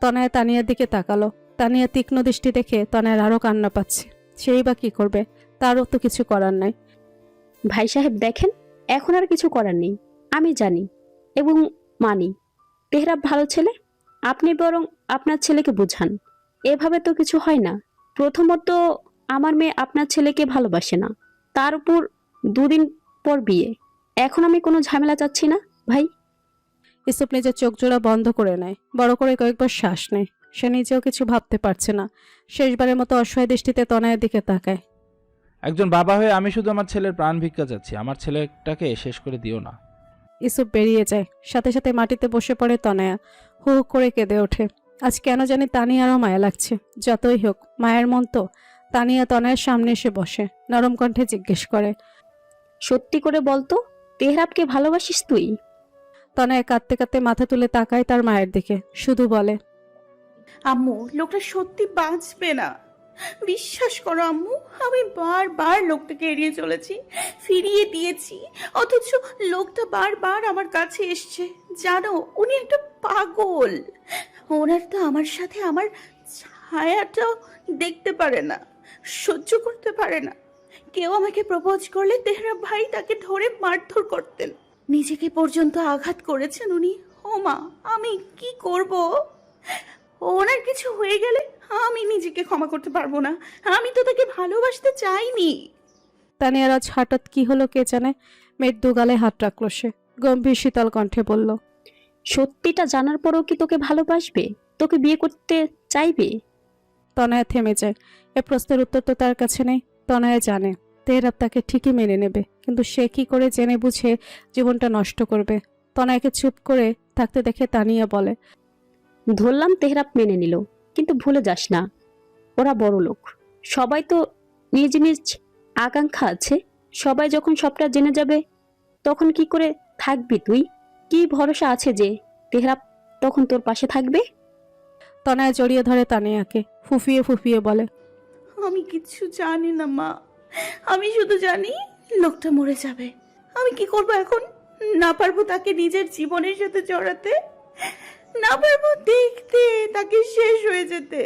তনয়া তানিয়ার দিকে তাকালো। তানিয়া তীক্ষ্ণ দৃষ্টি দেখে তনয়ার আরো কান্না পাচ্ছে। সেই বা কি করবে? তারও তো কিছু করার নাই। ভাই সাহেব দেখেন, এখন আর কিছু করার নেই। আমি জানি এবং মানি তেহরাব ভালো ছেলে। আপনি বরং আপনার ছেলেকে বুঝান। এভাবে তো কিছু হয় না। প্রথমত, আমার মেয়ে আপনার ছেলেকে ভালোবাসে না, তার উপর 2 দিন পর বিয়ে। এখন আমি কোনো ঝামেলা চাচ্ছি না ভাই। ইসুপ নিজের চোখ জোড়া বন্ধ করে নেয়। বড় করে কয়েকবার শ্বাস নেয়। সে নিজেও কিছু ভাবতে পারছে না। শেষবারের মতো অসহায় দৃষ্টিতে তনয়ের দিকে তাকায়। একজন বাবা হয়ে আমি শুধু আমার ছেলের প্রাণ ভিক্ষা চাচ্ছি। আমার ছেলেটাকে শেষ করে দিও না। ইসুপ বেরিয়ে যায়। সাথে সাথে মাটিতে বসে পড়ে তনয়া। হু হু করে কেঁদে ওঠে। আজ কেন জানি তানিয়ারও মায়া লাগছে। যতই হোক মায়ের মন তো। তানিয়া তনয়ের সামনে এসে বসে। নরম কণ্ঠে জিজ্ঞেস করে, সত্যি করে বলতো, তেহরাবকে ভালোবাসিস তুই? তনয়া কাঁদতে কাঁদতে মাথা তুলে তাকায় তার মায়ের দিকে। শুধু বলে, আম্মু, লোকটা সত্যি বাঁচবে না। বিশ্বাস করো আম্মু, আমি বারবার লোকটাকে এড়িয়ে চলেছি, ফিরিয়ে দিয়েছি, অথচ লোকটা বারবার আমার কাছে এসছে। জানো, উনি একটা পাগল। ওনার তো আমার সাথে আমার ছায়াটাও দেখতে পারে না, সহ্য করতে পারে না। কেউ আমাকে প্রপোজ করলে তেহরাব ভাই তাকে ধরে মারধর করতেন। নিজেকে পর্যন্ত আঘাত করেছেন উনি। ও মা, আমি কি করব? ওনার কিছু হয়ে গেলে আমি নিজেকে ক্ষমা করতে পারবো না। আমি তো তাকে ভালোবাসতে চাইনি। তানিয়ার আজ হঠাৎ কি হলো কে জানে। মেয়ের দুগালে হাত রাখলো সে। গম্ভীর শীতল কণ্ঠে বলল, সত্যিটা জানার পরেও কি তোকে ভালোবাসবে? তোকে বিয়ে করতে চাইবে? তনয়া থেমে যায়। এ প্রশ্নের উত্তর তো তার কাছে নেই। তনয়া জানে তেহরাব তাকে ঠিকই মেনে নেবে, কিন্তু সে কি করে জেনে বুঝে জীবনটা নষ্ট করবে? তনয়াকে চুপ করে থাকতে দেখে তানিয়া বলে, ধরলাম তেহরাব মেনে নিল, কিন্তু ভুলে যাস না ওরা বড় লোক। সবাই তো নিজ নিজ আকাঙ্ক্ষা আছে। সবাই যখন সবটা জেনে যাবে তখন কি করে থাকবি তুই? কি ভরসা আছে যে তেহরাব তখন তোর পাশে থাকবে? তনয়া জড়িয়ে ধরে তানিয়াকে। ফুফিয়ে ফুফিয়ে বলে, আমি কিচ্ছু জানি না মা। আমি শুধু জানি লোকটা মরে যাবে। আমি কি করব এখন? না পারবো তাকে নিজের জীবনের সাথে জড়াতে, না পারবো দেখতে তাকে শেষ হয়ে যেতে।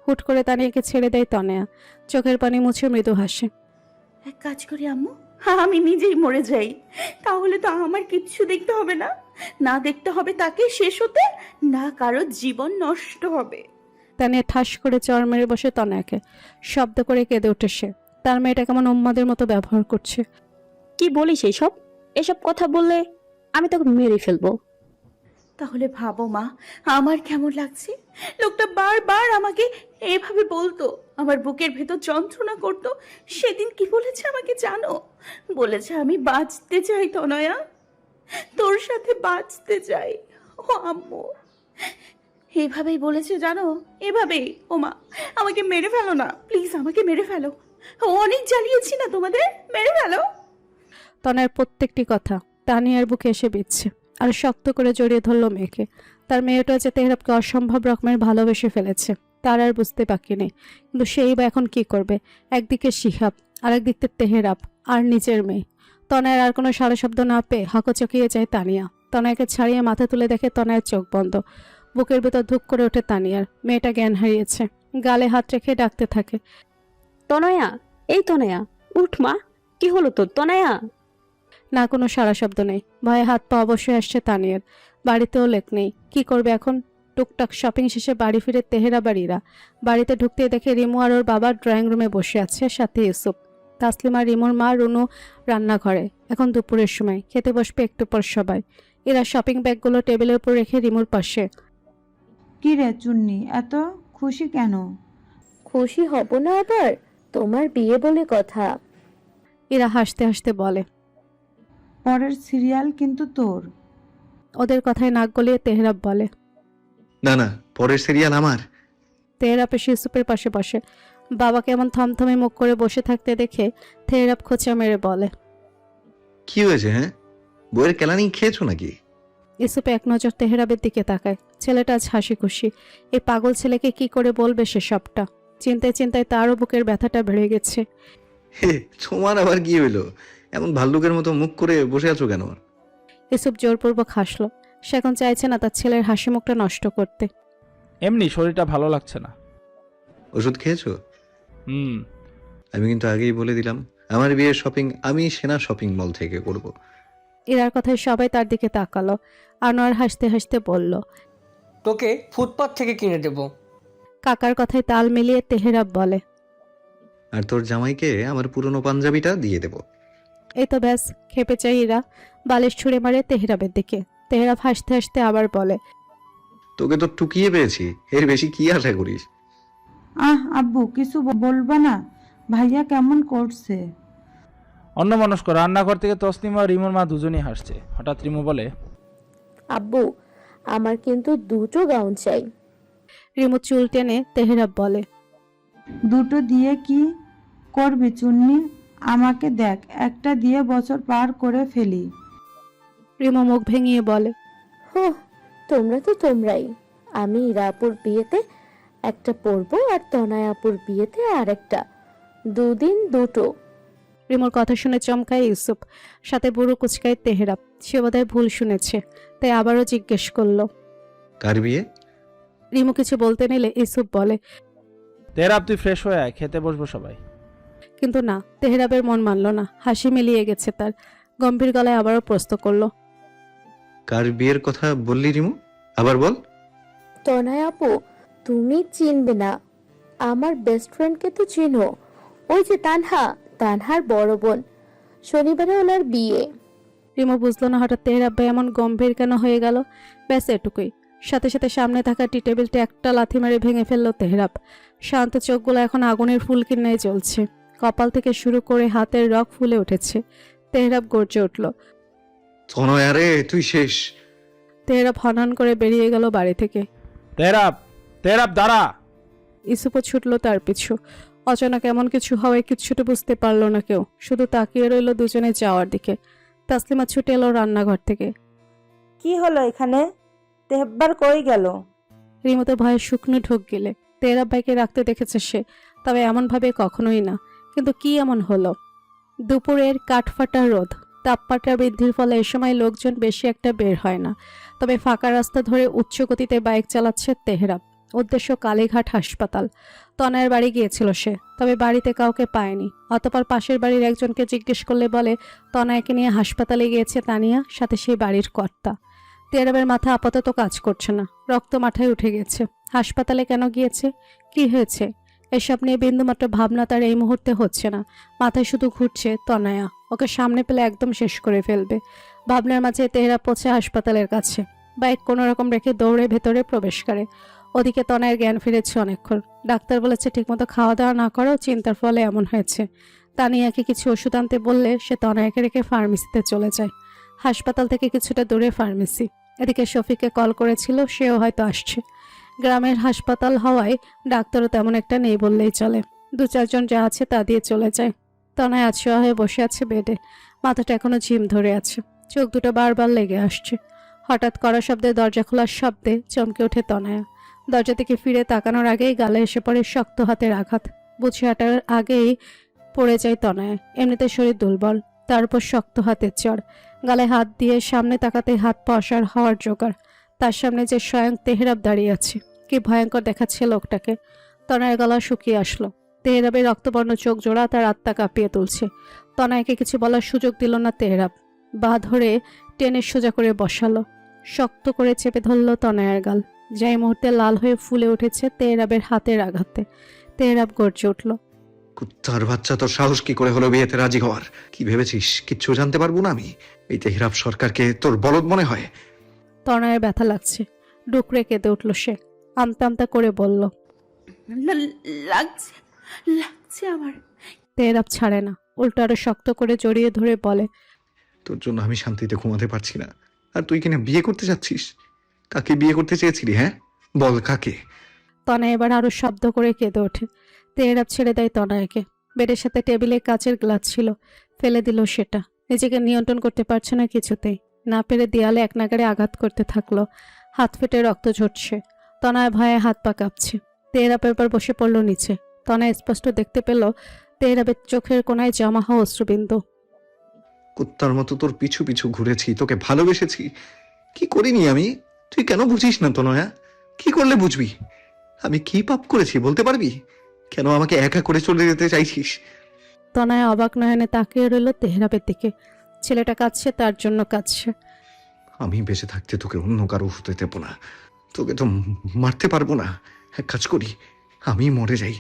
হুট করে তানিয়াকে ছেড়ে দেয় তনয়া। চোখের পানি মুছে মৃদু হাসে। এক কাজ করি আম্মু, আমি নিজেই মরে যাই। তাহলে তো আমার কিচ্ছু দেখতে হবে না। না দেখতে হবে তাকে শেষ হতে, না কারো জীবন নষ্ট হবে। তানিয়া ঠাস করে চর মেরে বসে তনয়াকে। শব্দ করে কেঁদে ওঠে সে। তার মেয়েটা কেমন উম্মাদের মতো ব্যবহার করছে। কি বলিস এসব? এসব কথা বললে আমি তোকে মেরে ফেলবো। তাহলে ভাবো মা, আমার কেমন লাগছে। লোকটা বারবার আমাকে এভাবে বলতো, আমার বুকের ভেতর যন্ত্রণা করতো। সেদিন কি বলেছে আমাকে জানো? বলেছে, আমি বাঁচতে চাই তনয়া, তোর সাথে বাঁচতে চাই। ও আম্মু, এভাবেই বলেছে জানো, এভাবেই। ও মা, আমাকে মেরে ফেলো না প্লিজ, আমাকে মেরে ফেলো। অনেক জ্বালিয়েছি না তোমাদের, মেরে ফেলো। তনয়ার প্রত্যেকটি কথা তানিয়ার বুকে এসে বিচ্ছে। আর শক্ত করে জড়িয়ে ধরলো মেয়েকে। তার মেয়েটা যে তেহরাবকে অসম্ভব রকমের ভালোবেসে ফেলেছে তার আর বুঝতে বাকি নেই। কিন্তু সেই বা এখন কি করবে? একদিকে শিহাব, আর একদিকে তেহরাব, আর নিজের মেয়ে। তনয়ের আর কোনো সারা শব্দ না পেয়ে হকচকিয়ে যায় তানিয়া। তনয়কে ছাড়িয়ে মাথা তুলে দেখে তনয়ের চোখ বন্ধ। বুকের ভেতর ধুক করে ওঠে তানিয়ার। মেয়েটা জ্ঞান হারিয়েছে, গালে হাত রেখে ডাকতে থাকে, তনয়া, এই তনয়া, উঠ মা, কি হলো তোর তনয়া? না কোনো সারা শব্দ নেই। ভয়ে হাত পা অবশ্যই আসছে তানিয়ার। বাড়িতেও লেক নেই, কি করবে এখন? টুকটাক শপিং শেষে বাড়ি ফিরে তেহেরা বাড়িরা। বাড়িতে ঢুকতেই দেখে রিমু আর ওর বাবা ড্রয়িং রুমে বসে আছে, সাথে ইউসুফ। তাসলিমা, রিমুর মা, রুনু রান্নাঘরে। এখন দুপুরের সময়, খেতে বসবে একটু পর সবাই। এরা শপিং ব্যাগগুলো টেবিলের উপর রেখে রিমুর পাশে। কি রে চুন্নি, এত খুশি কেন? খুশি হব না আবার? তোমার বিয়ে বলে কথা। এরা হাসতে হাসতে বলে। পরের সিরিয়াল কিন্তু তোর। ওদের কথায় নাক গলিয়ে তেহরাব বলে। না না, পরের সিরিয়াল আমার। তেহরাব এসে ইউসুফের পাশে বসে। বাবাকে এমন থমথমে মুখ করে বসে থাকতে দেখে তেহরাব খোঁচা মেরে বলে, কি হয়েছে? হ্যাঁ, বইয়ের কেলানি খেয়েছো নাকি? ইউসুফ এক নজর তেহরাবের দিকে তাকায়। ছেলেটা আজ হাসি খুশি। এই পাগল ছেলেকে কি করে বলবে সে সবটা? চিন্তায় চিন্তায় তারও বুকের ব্যথাটা বেড়ে গেছে। হে, তোমার আবার কি হইলো? এমন ভাল্লুকের মতো মুখ করে বসে আছো কেন? ইউসুফ জোরপূর্বক হাসলো। সে এখন চাইছে না তার ছেলের হাসি মুখটা নষ্ট করতে। এমনি শরীরটা ভালো লাগছে না। ওষুধ খেয়েছো? হুম। আমি কিন্তু আগেই বলে দিলাম, আমার বিয়ের শপিং আমি সেনা শপিং মল থেকে করব। এরার কথায় সবাই তার দিকে তাকালো। আনোয়ার হাসতে হাসতে বলল, তোকে ফুটপাত থেকে কিনে দেব। কাকার কথায় তাল মিলিয়ে তেহরাব বলে, আর তোর জামাইকে আমার পুরনো পাঞ্জাবিটা দিয়ে দেব। এই তো ব্যাস। খেপে চাই এরা। বালিশ ছুঁড়ে মারে তেহরাবের দিকে। তেহরাব হাসতে হাসতে আবার বলে, তোকে তো টুকিয়ে পেয়েছি, এর বেশি কি আশা করিস? আব্বু কিছু বলবা না? ভাইয়া কেমন করছে? অন্যমনস্ক রান্নাঘর থেকে তসলিমা আর রিমুর মা দুজনেই হাসছে। হঠাৎ রিমু বলে, আব্বু, আমার কিন্তু দুটো গাউন চাই। রিমু চুল টেনে তেহরাব বলে, দুটো দিয়ে কি করবি চুন্নি? আমাকে দেখ, একটা দিয়ে বছর পার করে ফেলি। রিমু মুখ ভেঙিয়ে বলে, হো, তোমরা তো তোমরাই। আমি ইরাপুর বিয়েতে একটা পরবো আর তনয়াপুর বিয়েতে আর একটা। দুদিন দুটো। রিমুর কথা শুনে চমকায় ইউসুফ, সাথে বুড়ো কুচকায় তেহরাব। সে বোধহয় ভুল শুনেছে, তাই আবারও জিজ্ঞেস করলো। কার বিয়ে? রিমু কিছু বলতে নিলে ইউসুফ বলে, তেহরাব তুই ফ্রেশ হয়ে আয়, খেতে বসবো সবাই। কিন্তু না, তেহরাবের মন মানল না। হাসি মিলিয়ে গেছে তার। গম্ভীর গলায় আবারও প্রশ্ন করলো, কার বিয়ের কথা বললি রিমু? আবার বল। তনয়াপু, তুমি চিনবে না। আমার বেস্ট ফ্রেন্ডকে তো চিনো, ওই যে তানহা, তানহার বড় বোন। শনিবারে ওনার বিয়ে। রিমু বুঝলো না হঠাৎ তেহরাব ভাই এমন গম্ভীর কেন হয়ে গেল। ব্যাস এটুকুই। সাথে সাথে সামনে থাকা টি টেবিলটা একটা লাথি মেরে ভেঙে ফেললো তেহরাব। শান্ত চোখগুলো এখন আগুনের ফুলকির ন্যায় জ্বলছে। কপাল থেকে শুরু করে হাতের রগ ফুলে উঠেছে। তেহরাব গর্জে উঠল। তনয়, আরে তুই শেষ। তেহরাব হনহন করে বেরিয়ে গেল বাড়ি থেকে। তেহরাব, তেহরাব দাঁড়া! ইসুফও ছুটল তার পিছু। অচানক এমন কিছু হওয়ায় কিচ্ছুটি বুঝতে পারলো না কেউ, শুধু তাকিয়ে রইল দুজনে যাওয়ার দিকে। তাসলিমা ছুটে এলো রান্নাঘর থেকে। কি হলো এখানে? তেহব্বার কই গেল? রিমোতে ভয়ে শুকনো ঢোক গেলে। তেহরাব ভাইকে রাখতে দেখেছে সে, তবে এমনভাবে কখনোই না। কিন্তু কি এমন হলো? দুপুরের কাঠফাটা রোদ, তাপমাত্রা বৃদ্ধির ফলে এ সময় লোকজন বেশি একটা বের হয় না। তবে ফাঁকা রাস্তা ধরে উচ্চ গতিতে বাইক চালাচ্ছে তেহরাব। উদ্দেশ্য কালীঘাট হাসপাতাল। তনয়ের বাড়ি গিয়েছিল সে, তবে বাড়িতে কাউকে পায়নি। অতঃপর পাশের বাড়ির একজনকে জিজ্ঞেস করলে বলে তনয়কে নিয়ে হাসপাতালে গিয়েছে তানিয়া, সাথে সেই বাড়ির কর্তা। তেহরাবের মাথা আপাতত কাজ করছে না, রক্ত মাথায় উঠে গেছে। হাসপাতালে কেন গিয়েছে? কি হয়েছে? এসব নিয়ে বিন্দুমাত্র ভাবনা তার এই মুহূর্তে হচ্ছে না। মাথায় শুধু ঘুরছে তনয়া। ওকে সামনে পেলে একদম শেষ করে ফেলবে। ভাবনার মাঝে তেহরাব পৌঁছে হাসপাতালের কাছে। বাইক কোনো রকম রেখে দৌড়ে ভেতরে প্রবেশ করে। ওদিকে তনয়ের জ্ঞান ফিরেছে অনেকক্ষণ। ডাক্তার বলেছে ঠিকমতো খাওয়া দাওয়া না করেও চিন্তার ফলে এমন হয়েছে। তানিয়াকে কিছু ওষুধ আনতে বললে সে তনয়াকে রেখে ফার্মেসিতে চলে যায়। হাসপাতাল থেকে কিছুটা দূরে ফার্মেসি। এদিকে শফিককে কল করেছিল, সেও হয়তো আসছে। গ্রামের হাসপাতাল হওয়ায় ডাক্তারও তেমন একটা নেই বললেই চলে। 2-4 জন যা আছে তা দিয়ে চলে যায়। তনয় আছোয়া হয়ে বসে আছে বেডে। মাথাটা এখনো ঝিম ধরে আছে, চোখ দুটো বারবার লেগে আসছে। হঠাৎ কড়া শব্দে দরজা খোলার শব্দে চমকে ওঠে তনয়া। দরজা থেকে ফিরে তাকানোর আগেই গালে এসে পড়ে শক্ত হাতের আঘাত। বুঝে হাঁটার আগেই পড়ে যায় তনয়া। এমনিতে শরীর দুর্বল, তার উপর শক্ত হাতের চড়। গালে হাত দিয়ে সামনে তাকাতে হাত পা অসাড় হওয়ার জোগাড়। তার সামনে যে স্বয়ং তেহরাব দাঁড়িয়ে আছে, কি ভয়ঙ্কর দেখাচ্ছে লোকটাকে। তনয়ের গলা শুকিয়ে আসলো। তেহরাবের রক্তবর্ণ চোখ জোড়া তার আত্মা কাঁপিয়ে তুলছে। তনয়কে কিছু বলার সুযোগ দিল না তেহরাব। বা ধরে টেনে সোজা করে বসালো, শক্ত করে চেপে ধরল তনয়ের গাল, যে এই মুহূর্তে লাল হয়ে ফুলে উঠেছে তেহরাবের হাতের আঘাতে। তেহরাব গর্জে উঠল। কুত্তার বাচ্চা, তোর সাহস কি করে হলো বিয়েতে রাজি হওয়ার? কি ভেবেছিস কিচ্ছু জানতে পারবো না আমি? এই তেহরাব সরকারকে তোর বলদ মনে হয়? তনয়ের ব্যথা লাগছে, ডুকরে কেঁদে উঠল সে। আমতা আমতা করে বলল, লাগছে লাগছে আমার। তেহরাব ছাড়ে না, উল্টো আরো শক্ত করে জড়িয়ে ধরে বলে, তোর জন্য আমি শান্তিতে ঘুমাতে পারছি না। আর তুই কিনা বিয়ে করতে যাচ্ছিস? কাকে বিয়ে করতে চেয়েছিলি? হ্যাঁ বল, কাকে? তনয় এবার আরো শব্দ করে কেঁদে ওঠে। তেহরাব ছেড়ে দেয় তনয়কে। বেডের সাথে টেবিলে কাচের গ্লাস ছিল, ফেলে দিল সেটা। নিজেকে নিয়ন্ত্রণ করতে পারছে না কিছুতেই, না পেরে দেয়ালে এক নাগাড়ে আঘাত করতে থাকলো। হাত ফেটে রক্ত ঝরছে। তনয় ভয়ে হাত পা কাঁপছে। তেহরাব এবার বসে পড়ল নিচে। তনয় স্পষ্ট দেখতে পেল তেহরাবের চোখের কোনায় জমা হওয়া অশ্রুবিন্দু। কুত্তার মতো তোর পিছু পিছু ঘুরেছি, তোকে ভালোবেসেছি। কি করিনি আমি? তুই কেন বুঝিস না তনয়া? কি করলে বুঝবি? আমি কি পাপ করেছি বলতে পারবি? কেন আমাকে একা করে চলে যেতে চাইছিস? তনয় অবাক নয়নে তাকিয়ে রইল তেহরাবের দিকে। ছেলেটা কাঁদছে, তার জন্য কাঁদছে। আমি বেঁচে থাকতে তোকে অন্য কারো হতে দেব না। তোকে তো মারতে পারবো না। এক কাজ করি, আমি মরে যাই।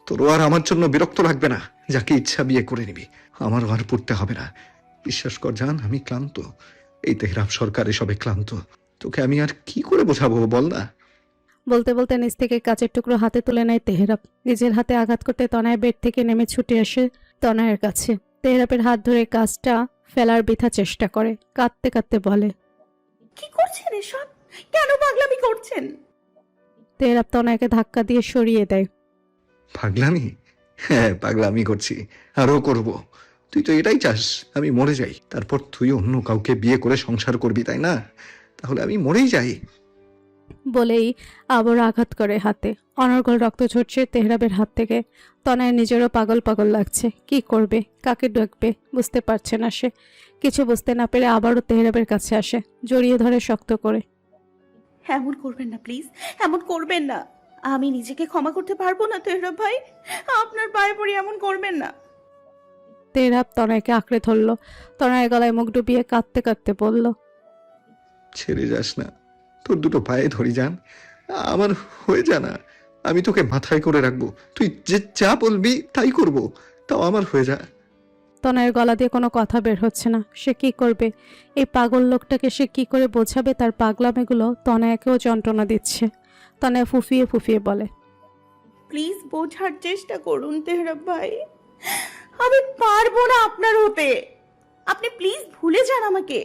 তোরও আর আমার জন্য বিরক্ত লাগবে না। যাকে ইচ্ছা বিয়ে করে নিবি, আমারও আর পড়তে হবে না। বিশ্বাস কর জান, আমি ক্লান্ত। এই তেহরাব সরকার এসবে ক্লান্ত। তোকে আমি আর কি করে বোঝাবো বল না? বলতে বলতে নিচ থেকে কাচের টুকরো হাতে তুলে নেয় তেহরাব। নিজের হাতে আঘাত করতে তনয় বেড থেকে নেমে ছুটে আসে তনয়ের কাছে। তেহরাবের হাত ধরে কাজটা ফেলার বৃথা চেষ্টা করে, কাঁদতে কাঁদতে বলে, কি করছেন এসব? কেন পাগলামি করছেন? তেহরাব তনয়কে ধাক্কা দিয়ে সরিয়ে দেয়। পাগলামি? হ্যাঁ পাগলামি করছি, আরো করব। তুই তো এটাই চাস আমি মরে যাই, তারপর তুই অন্য কাউকে বিয়ে করে সংসার করবি, তাই না? তাহলে আমি মরেই যাই। বলেই আবার আঘাত করে হাতে। অনর্গল রক্ত ঝরছে তেহরাবের হাত থেকে। তনয় নিজেরও পাগল পাগল লাগছে। কি করবে, কাকে ডাকবে বুঝতে পারছে না সে। কিছু বুঝতে না পেরে আবারও তেহরাবের কাছে আসে, জড়িয়ে ধরে শক্ত করে। এমন করবেন না প্লিজ, এমন করবেন না। আমি নিজেকে ক্ষমা করতে পারবো না তেহরাব ভাই, আপনার পায়ে পড়ি, এমন করবেন না। তেহরাব তনয়কে আঁকড়ে ধরল। তনয়ের গলায় মুখ ডুবিয়ে কাঁদতে কাঁদতে বলল, ছেড়ে যাস না, তোর দুটো পায়ে ধরি যান, আমার হয়ে যা না। আমি তোকে মাথায় করে রাখবো, তুই যে যা বলবি তাই করব, তাও আমার হয়ে যা। তনয়ের গলা দিয়ে কোনো কথা বের হচ্ছে না। সে কি করবে? এই পাগল লোকটাকে সে কি করে বোঝাবে তার পাগলামিগুলো তনয়াকেও যন্ত্রণা দিচ্ছে। তনয় ফুফিয়ে ফুফিয়ে বলে, প্লিজ বোঝার চেষ্টা করুন তেহরাব ভাই, আমি পারবো না আপনার হতে। আপনি প্লিজ ভুলে যান আমাকে।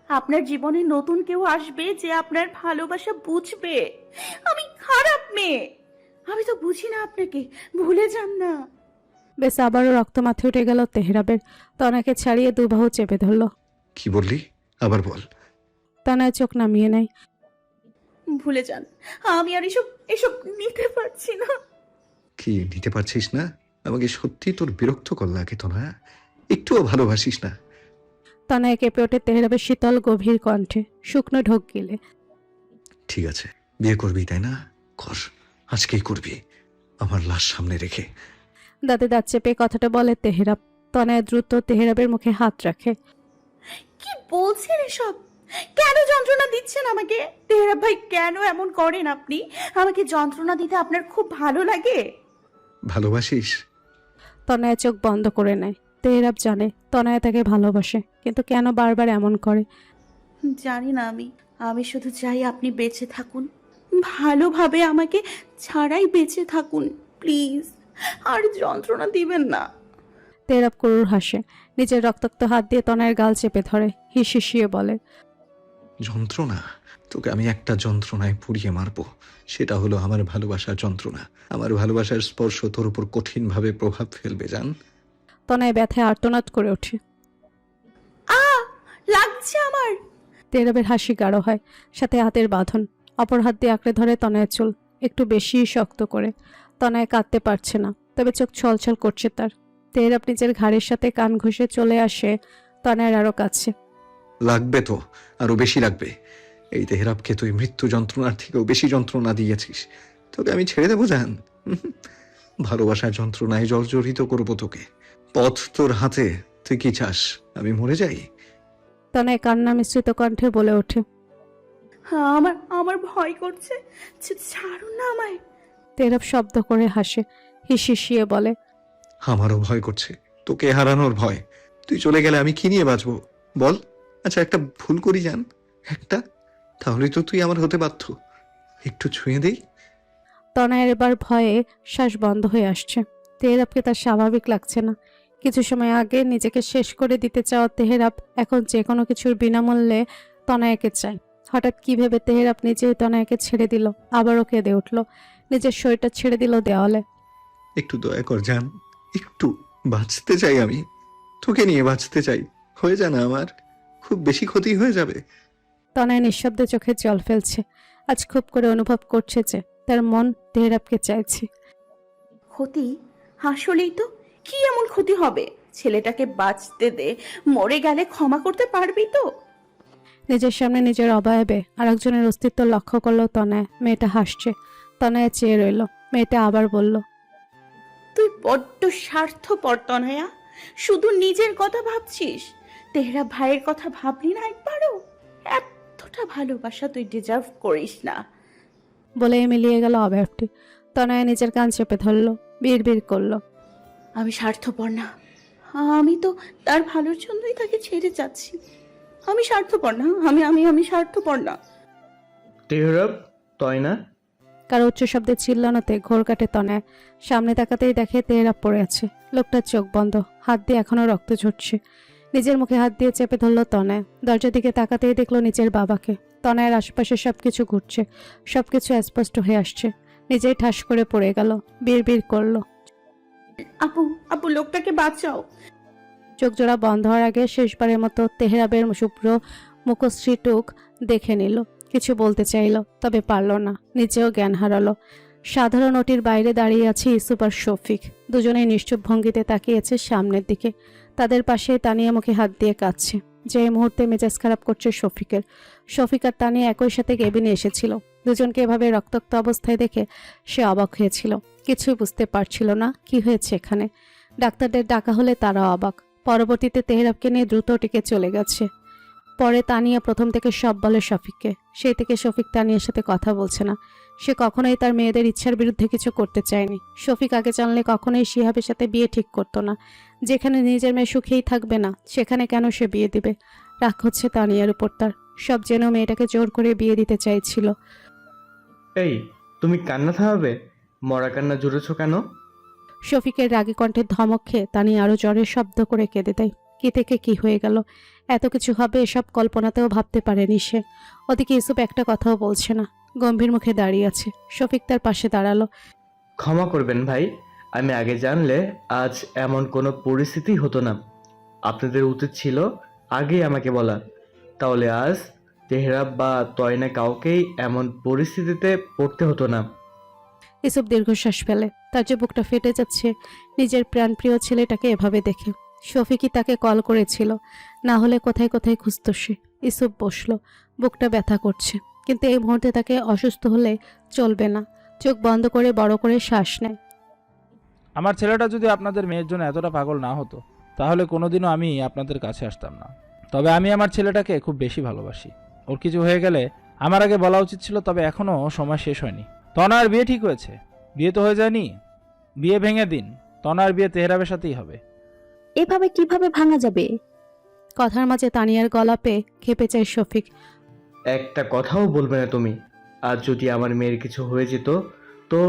আপনার জীবনে নতুন কেউ আসবে যে আপনার ভালোবাসা বুঝবে। আমি খারাপ মেয়ে, আমি তো বুঝি না আপনাকে, ভুলে যান না। বেশ আবারও রক্ত মাথায় উঠে গেল তেহরাবের। তনয়কে ছাড়িয়ে দুবাহু চেপে ধরল। কি বললি আবার বল। তনয় চোখ নামিয়ে নেয়। ভুলে যান, আমি আর এসব এসব নিতে পারছি না। কি নিতে পারছিস না? আমাকে সত্যি তোর বিরক্তকর লাগে তো না? একটুও ভালোবাসিস না? তনয় কেঁপে ওঠে তেহরাবের শীতল গভীর কণ্ঠে, শুকনো ঢোক গিলে। ঠিক আছে, বিয়ে করবি তাই না? কর, আজকেই করবি, আমার লাশ সামনে রেখে। দাঁতে দাঁত চেপে কথাটা বলে তেহরাব। তনয় দ্রুত তেহরাবের মুখে হাত রাখে। কি বলছেন এসব? কেন যন্ত্রণা দিচ্ছেন আমাকে? তেহরাব ভাই কেন এমন করেন আপনি? আমাকে যন্ত্রণা দিতে আপনার খুব ভালো লাগে? ভালোবাসিস? তনয় চোখ বন্ধ করে নেয়। তেহরাব জানে তনয় তাকে ভালোবাসে, কিন্তু কেন বারবার এমন করে। জানি না আমি। আমি শুধু চাই আপনি বেঁচে থাকুন, ভালোভাবে আমাকে ছাড়াই বেঁচে থাকুন প্লিজ। আর যন্ত্রণা দিবেন না। তেহরাব করুর হাসে, নিজের রক্তাক্ত হাত দিয়ে তনয়ের গাল চেপে ধরে, হিসিয়ে বলে, যন্ত্রণা? তোকে আমি একটা যন্ত্রণায় পুড়িয়ে মারবো, সেটা হলো আমার ভালোবাসার যন্ত্রণা। আমার ভালোবাসার স্পর্শ তোর উপর কঠিনভাবে প্রভাব ফেলবে জান। তনয় ব্যথায় আর্তনাদ করে ওঠে। লাগছে আমার। তেহরাবের হাসি গাঢ় হয়, সাথে হাতের বাঁধন। অপর হাত দিয়ে আঁকড়ে ধরে তনয়ের চুল, একটু বেশি শক্ত করে। তনয় কাঁদতে পারছে না, তবে চোখ ছলছল করছে তার। তেহরাব নিজের ঘাড়ের সাথে কান ঘষে চলে আসে তনয়ের আরো কাছে। লাগবে তো, আরো বেশি লাগবে। এই তেহরাবকে তুই মৃত্যু যন্ত্রণার থেকেও বেশি যন্ত্রণা দিয়েছিস। তোকে আমি ছেড়ে দেবো জান? ভালোবাসার যন্ত্রণায় জর্জরিত করবো তোকে। পথ তোর হাতে, তুই কি চাস আমি মরে যাই? তনয় কান্না মিশ্রিত কণ্ঠে বলে ওঠে। আমার আমার ভয় করছে, ছাড়ুন না আমায়। তেহরাব শব্দ করে হাসে, হিসিয়ে বলে। আমারও ভয় করছে, তোকে হারানোর ভয়। তুই চলে গেলে আমি কি নিয়ে বাঁচবো বল? আচ্ছা, একটা ভুল করি জান, একটা, তাহলে তো তুই আমার হতে বাধ্য। একটু ছুঁয়ে দেই। তনয়ের এবার ভয়ে শ্বাস বন্ধ হয়ে আসছে। তেহরাবকে তার স্বাভাবিক লাগছে না। কিছু সময় আগে নিজেকে শেষ করে দিতে চাওয়া তেহরাব এখন যে কোনো কিছুর বিনামূল্যে তনয়াকে চায়। হঠাৎ কি ভেবে তেহরাব নিজেই তনয়াকে ছেড়ে দিল, আবারও কেঁদে উঠল, নিজের শরীরটা ছেড়ে দিল দেওয়ালে। একটু দয়া কর জান, একটু বাঁচতে চাই আমি, তোকে নিয়ে বাঁচতে চাই। হয়ে যা না, আমার খুব বেশি ক্ষতি হয়ে যাবে। তনয় নিঃশব্দে চোখে জল ফেলছে। আজ খুব করে অনুভব করছে যে তার মন তেহরাবকে চাইছে। ক্ষতি? আসলেই তো, কি এমন ক্ষতি হবে? ছেলেটাকে বাঁচতে দে, মরে গেলে ক্ষমা করতে পারবি তো? নিজের সামনে নিজের অবয়বে আরেকজনের অস্তিত্ব লক্ষ্য করলো তনয়। মেয়েটা হাসছে। তনয় চেয়ে রইল। মেয়েটা আবার বলল। তুই বড্ড স্বার্থপর তনয়া, শুধু নিজের কথা ভাবছিস। তেহরা ভাইয়ের কথা ভাবলি না একবারও? এতটা ভালোবাসা তুই ডিজার্ভ করিস না। বলে মিলিয়ে গেল অবয়বটি। তনয় নিজের কান চেপে ধরল, বিড় করলো। আমি স্বার্থপর না, আমি তো তার ভালোর জন্যই তাকে ছেড়ে যাচ্ছি। আমি স্বার্থপর না, আমি আমি আমি স্বার্থপর না। তেহরাব, তয়না। কারো উচ্চ শব্দে চিল্লানোতে ঘোর কাটে তনয়। সামনে তাকাতেই দেখে তেহরাব পড়ে আছে। লোকটার চোখ বন্ধ, হাত দিয়ে এখনো রক্ত ঝরছে। নিজের মুখে হাত দিয়ে চেপে ধরল তনয়। দরজার দিকে তাকাতেই দেখলো নিজের বাবাকে। তনয়ের আশপাশে সবকিছু ঘুরছে, সবকিছু স্পষ্ট হয়ে আসছে। নিজেই ঠাস করে পড়ে গেল, বিড় করলো। আপু, আপু, লোকটাকে বাঁচাও। চোখ জোড়া বন্ধ হওয়ার আগে শেষবারের মতো তেহরাবের শুভ্র মুখশ্রীটুক দেখে নিল। কিছু বলতে চাইল, তবে পারল না। নিজেও জ্ঞান হারালো। সাধারণ ওটির বাইরে দাঁড়িয়ে আছে ইউসুফ আর শফিক। দুজনেই নিশ্চুপ ভঙ্গিতে তাকিয়েছে সামনের দিকে। তাদের পাশে তানিয়া মুখে হাত দিয়ে কাঁদছে। যে মুহূর্তে মেজাজ খারাপ করছে শফিকের। শফিক আর তানিয়া একই সাথে কেবিনে এসেছিল। দুজনকে এভাবে রক্তাক্ত অবস্থায় দেখে সে অবাক হয়েছিল। কিছুই বুঝতে পারছিল না কি হয়েছে এখানে। ডাক্তারদের ডাকা হলে তারা অবাক। পরবর্তীতে তেহরাবকে নিয়ে দ্রুত টিকে চলে গেছে। পরে তানিয়া প্রথম থেকে সব বলে শফিককে। সেই থেকে শফিক তানিয়ার সাথে কথা বলছে না। সে কখনোই তার মেয়েদের ইচ্ছার বিরুদ্ধে কিছু করতে চায়নি। শফিক আগে জানলে কখনোই শিহাবের সাথে বিয়ে ঠিক করতো না। যেখানে নিজের মেয়ে সুখেই থাকবে না, সেখানে কেন সে বিয়ে দিবে? রাগ হচ্ছে তানিয়ার উপর তার। সব জেনেও মেয়েটাকে জোর করে বিয়ে দিতে চাইছিল। এই, তুমি কান্না থামাবে? মরা কান্না জুড়েছ কেন? শফিকের রাগী কণ্ঠে ধমক খেয়ে তানিয়া আরো জ্বরের শব্দ করে কেঁদে দেয়। কি থেকে কি হয়ে গেল? এত কিছু হবে এসব কল্পনাতেও ভাবতে পারেনি সে। ওদিকে ইউসুফ একটা কথাও বলছে না, গম্ভীর মুখে দাঁড়িয়ে আছে। শফিক তার পাশে দাঁড়ালো। ক্ষমা করবেন ভাই, আমি আগে জানলে আজ এমন কোনো পরিস্থিতি হতো না। আপনাদের উচিত ছিল আগেই আমাকে বলা, তাহলে আজ তেহরাব বা তয়না কাউকেই এমন পরিস্থিতিতে পড়তে হতো না। ইউসুফ দীর্ঘশ্বাস ফেলে। তার যে বুকটা ফেটে যাচ্ছে নিজের প্রাণপ্রিয় ছেলেটাকে এভাবে দেখে। শফিকই তাকে কল করেছিল, না হলে কোথায় কোথায় খুঁজত সে। ইউসুফ বসলো, বুকটা ব্যথা করছে, কিন্তু এই মুহূর্তে তাকে অসুস্থ হলে চলবে না। চোখ বন্ধ করে বড় করে শ্বাস নেয়। আমার ছেলেটা যদি আপনাদের মেয়ের জন্য এতটা পাগল না হতো, তাহলে কোনোদিনও আমি আপনাদের কাছে আসতাম না। তবে আমি আমার ছেলেটাকে খুব বেশি ভালোবাসি। ওর কিছু হয়ে গেলে আমার আগে বলা উচিত ছিল, তবে এখনও সময় শেষ হয়নি। তনয়ার বিয়ে ঠিক হয়েছে। বিয়ে তো হয়ে যায়নি, বিয়ে ভেঙে দিন। তনয়ার বিয়ে তেহরাবের সাথেই হবে। এভাবে কিভাবে ভাঙা যাবে? কথার মাঝে তানিয়ার গলা পেয়ে খেপে যায় শফিক। একটা কথাও বলবে না তুমি। আজ যদি আমার মেয়ের কিছু হয়ে যেত, তো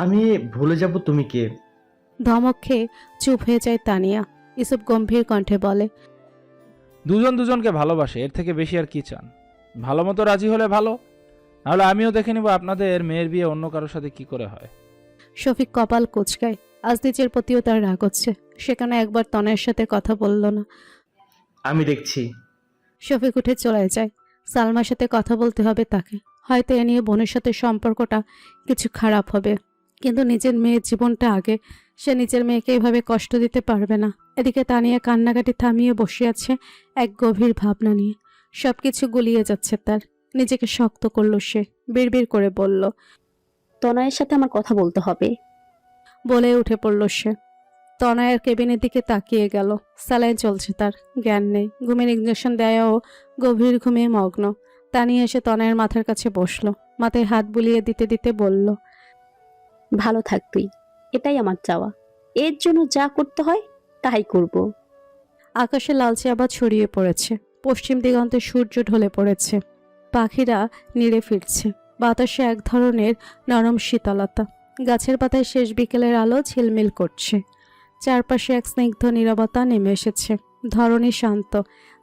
আমি ভুলে যাব তুমি কে। ধমক খেয়ে চুপ হয়ে যায় তানিয়া। ইউসুফ গম্ভীর কণ্ঠে বলে। দুজন দুজনকে ভালোবাসে, এর থেকে বেশি আর কি চান? ভালো মতো রাজি হলে ভালো, নাহলে আমিও দেখে নিব আপনাদের মেয়ের বিয়ে অন্য কারোর সাথে কি করে হয়। শফিক কপাল কুঁচকায়। আজ নিজের প্রতিও তার রাগ হচ্ছে। সেখানে একবার তনয়ের সাথে কথা বলল না। আমি দেখছি। শফিক উঠে চলে যায়। সালমার সাথে কথা বলতে হবে তাকে। হয়তো এ নিয়ে বোনের সাথে সম্পর্কটা কিছু খারাপ হবে, কিন্তু নিজের মেয়ের জীবনটা আগে। সে নিজের মেয়েকে এভাবে কষ্ট দিতে পারবে না। এদিকে তানিয়া কান্নাকাটি থামিয়ে বসে আছে এক গভীর ভাবনা নিয়ে। সবকিছু গুলিয়ে যাচ্ছে তার। নিজেকে শক্ত করলো সে, বিড়বিড় করে বলল। তনয়ের সাথে আমার কথা বলতে হবে। বলে উঠে পড়ল সে। তনয়ের কেবিনের দিকে তাকিয়ে গেল। স্যালাইন চলছে তার, জ্ঞান নেই। ঘুমের ইঞ্জেকশন দেয়াও গভীর ঘুমে মগ্ন। তানিয়া এসে তনয়ের মাথার কাছে বসলো, মাথায় হাত বুলিয়ে দিতে দিতে বলল। ভালো থাক তুই, এটাই আমার চাওয়া। এর জন্য যা করতে হয় তাই করব। আকাশে লালচে আবার ছড়িয়ে পড়েছে। পশ্চিম দিগন্তে সূর্য ঢলে পড়েছে। পাখিরা নিড়ে ফিরছে। বাতাসে এক ধরনের নরম শীতলতা। গাছের পাতায় শেষ বিকেলের আলো ঝিলমিল করছে। চারপাশে এক স্নিগ্ধ নীরবতা নেমে এসেছে। ধরণী শান্ত,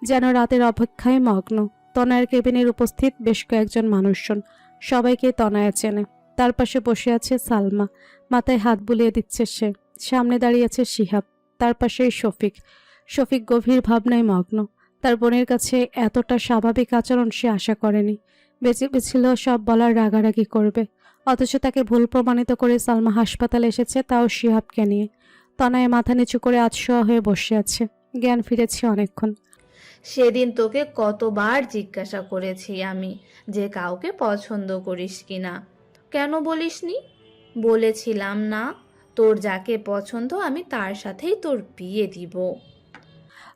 যেন রাতের অপেক্ষায় মগ্ন। তনয়ের কেবিনের উপস্থিত বেশ কয়েকজন মানুষজন। সবাইকে তনয়া চেনে। তার পাশে বসে আছে সালমা, মাথায় হাত বুলিয়ে দিচ্ছে সে। সামনে দাঁড়িয়ে আছে শিহাব, তার পাশেই শফিক। শফিক গভীর ভাবনায় মগ্ন। তার বোনের কাছে এতটা স্বাভাবিক আচরণ সে আশা করেনি। বেঁচে ছিল সব বলার রাগারাগি করবে, অথচ তাকে ভুল প্রমাণিত করে সালমা হাসপাতালে এসেছে, তাও শিহাবকে নিয়ে। তনয় মাথা নিচু করে আতশোয়া হয়ে বসে আছে। জ্ঞান ফিরেছে অনেকক্ষণ। সেদিন তোকে কতবার জিজ্ঞাসা করেছি আমি যে কাউকে পছন্দ করিস কিনা, কেন বলিসনি? বলেছিলাম না তোর যাকে পছন্দ আমি তার সাথেই তোর বিয়ে দিব।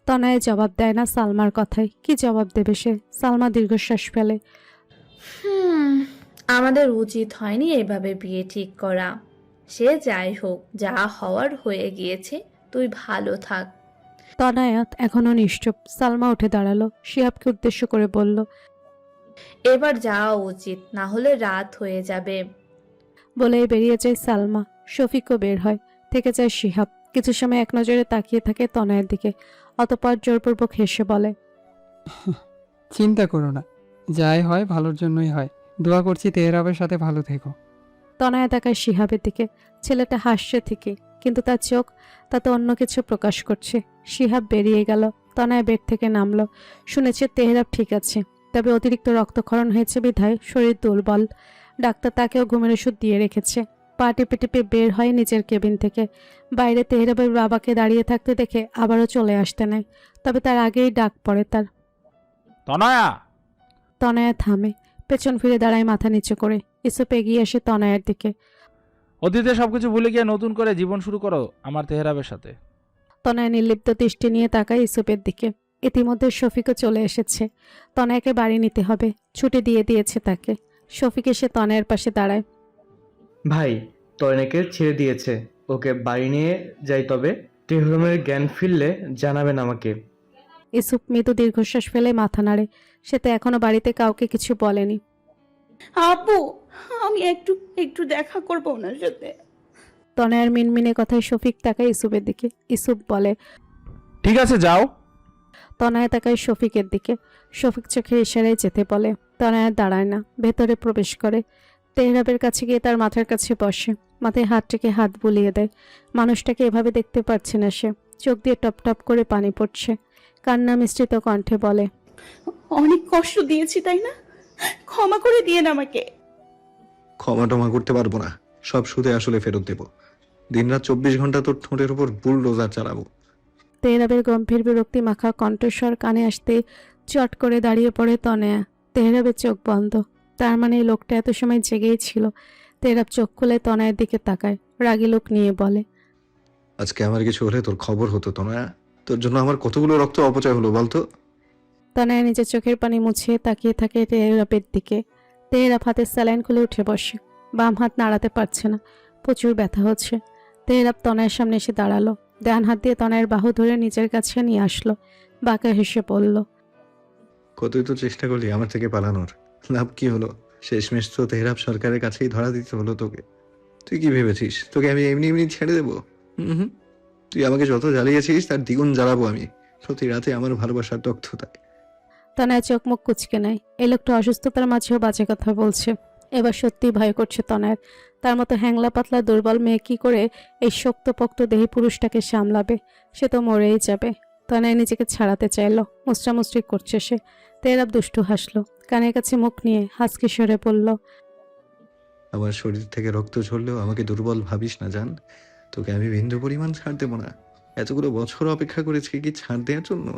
তনয় জবাব দেয় না সালমার কথায়। কি জবাব দেবে সে? সালমা দীর্ঘশ্বাস ফেলে। আমাদের উচিত হয়নি এভাবে বিয়ে ঠিক করা। সে যাই হোক, যা হওয়ার হয়ে গিয়েছে, তুই ভালো থাক। তনয়াত এখনো নিশ্চুপ। সালমা উঠে দাঁড়ালো, শিহাবকে উদ্দেশ্য করে বলল। এবার যাওয়া উচিত, না হলে রাত হয়ে যাবে। বলেই বেরিয়ে যায় সালমা। শফিকও বের হয়, থেকে যায় শিহাব। কিছু সময় এক নজরে তাকিয়ে থাকে তনয়ের দিকে, অতঃপর জোরপূর্বক হেসে বলে। চিন্তা করো না, যাই হয় ভালোর জন্যই হয়। দোয়া করছি তেহরাবের সাথে ভালো থেকো। তনয়া তাকায় শিহাবের দিকে। ছেলেটা হাসছে ঠিকই, কিন্তু তার চোখ তাতে অন্য কিছু প্রকাশ করছে। শিহাব বেরিয়ে গেল। তনয়া বেড থেকে নামলো। শুনেছে তেহরাব ঠিক আছে, তবে অতিরিক্ত রক্তক্ষরণ হয়েছে বিধায় শরীর দুর্বল। ডাক্তার তাকেও ঘুমের ওষুধ দিয়ে রেখেছে। পা টিপে টিপে বের হয় নিজের কেবিন থেকে। বাইরে তেহরাবের বাবাকে দাঁড়িয়ে থাকতে দেখে আবারও চলে আসতে নেয়, তবে তার আগেই ডাক পড়ে তার। তনয়া! তনয়া থামে, পেছন ফিরে দাঁড়ায় মাথা নিচু করে। ইসুপ এগিয়ে এসে তনয়ের দিকে। অতীতে সবকিছু ভুলে গিয়ে নতুন করে জীবন শুরু করো আমার তেহরাবের সাথে। তনয়া নির্লিপ্ত দৃষ্টি নিয়ে তাকায় ইসুপের দিকে। ইতিমধ্যে শফিকও চলে এসেছে। তনয়াকে বাড়ি নিতে হবে, ছুটি দিয়ে দিয়েছে তাকে। শফিক এসে তনয়ের পাশে দাঁড়ায়। ভাই, তয়নাকে ছেড়ে দিয়েছে, ওকে বাড়ি নিয়ে যাই। তবে তেহরামের জ্ঞান ফিরলে জানাবেন আমাকে। ইসুপ মৃদু দীর্ঘশ্বাস ফেলে মাথা নাড়ে। সে তো এখনো বাড়িতে কাউকে কিছু বলেনি। আপু, আমি একটু একটু দেখা করবো ওনার সাথে। তনয়ার মিনমিনে কথায় শফিক তাকায় ইসুপের দিকে। ইসুপ বলে। ঠিক আছে, যাও। তনয়া তাকায় শফিকের দিকে। শফিক চোখের ইশারায় যেতে বলে। তনয়া দাঁড়ায় না, ভেতরে প্রবেশ করে। তেহরাবের কাছে গিয়ে তার মাথার কাছে বসে, মাথায় হাত রেখে হাত বুলিয়ে দেয়। মানুষটাকে এভাবে দেখতে পারছে না সে। চোখ দিয়ে টপ টপ করে পানি পড়ছে। কান্না মিশ্রিত কণ্ঠে বলে। অনেক কষ্ট দিয়েছি তাই না? ক্ষমা করে দিয়েন আমাকে। ক্ষমা টমা করতে পারবো না, সব সুদে আসলে ফেরত দেবো। দিনরাত 24 ঘন্টা তোর ঠোঁটের উপর বুলডোজার চালাবো। তেহরাবের গম্ভীর বিরক্তি মাখা কণ্ঠস্বর কানে আসতে চট করে দাঁড়িয়ে পড়ে তনয়া। তেহরাবের চোখ বন্ধ। তার মানে এই লোকটা এত সময় জেগেই ছিল। তেহরাব চোখ খুলে তনয়ের দিকে তাকায়, রাগী লোক নিয়ে বলে। আজকে আমার কিছু হলে তোর খবর হতো তনয়া। তোর জন্য আমার কতগুলো রক্ত অপচয় হলো বলতো। তনয়া নিজের চোখের পানি মুছিয়ে তাকিয়ে থাকে তেহরাবের দিকে। তেহরাব হাতের স্যালাইন খুলে উঠে বসে। বাম হাত নাড়াতে পারছে না, প্রচুর ব্যথা হচ্ছে। তেহরাব তনয়ের সামনে এসে দাঁড়ালো। ডান হাত দিয়ে তনয়ের বাহু ধরে নিজের কাছে নিয়ে আসলো। বাঁকা হেসে বলল। কতই তো চেষ্টা করলি আমার থেকে পালানোর, লাভ কি হলো? শেষমেশ তো তেহরাব সরকারের কাছেই ধরা দিতে হলো তোকে। তুই কি ভেবেছিস তোকে আমি এমনি এমনি ছেড়ে দেবো? হুম, তুই আমাকে যত জ্বালিয়েছিস তার দ্বিগুণ জ্বালাবো আমি প্রতি রাতে আমার ভালোবাসার দগ্ধতায়। তনয়া চোখ মুখ কুচকে নেয়। এই লোকটা অসুস্থতার মাঝেও বাজে কথা বলছে। এবার সত্যি ভয় করছে তনয়ের। তার মতো হ্যাংলা পাতলা দুর্বল মেয়ে কি করে এই শক্তপোক্ত দেহী পুরুষটাকে সামলাবে? সে তো মরেই যাবে। তনয় নিজেকে ছাড়াতে চাইলো, মুচড়ামুচড়ি করছে সে। তেহরাব দুষ্টু হাসলো, কানের কাছে মুখ নিয়ে হাসকি স্বরে বলল, আমার শরীর থেকে রক্ত ঝরলেও আমাকে দুর্বল ভাবিস না জান। তোকে আমি বিন্দু পরিমাণ ছাড় দেবো না। এতগুলো বছর অপেক্ষা করেছি কি ছাড় দেওয়ার জন্য?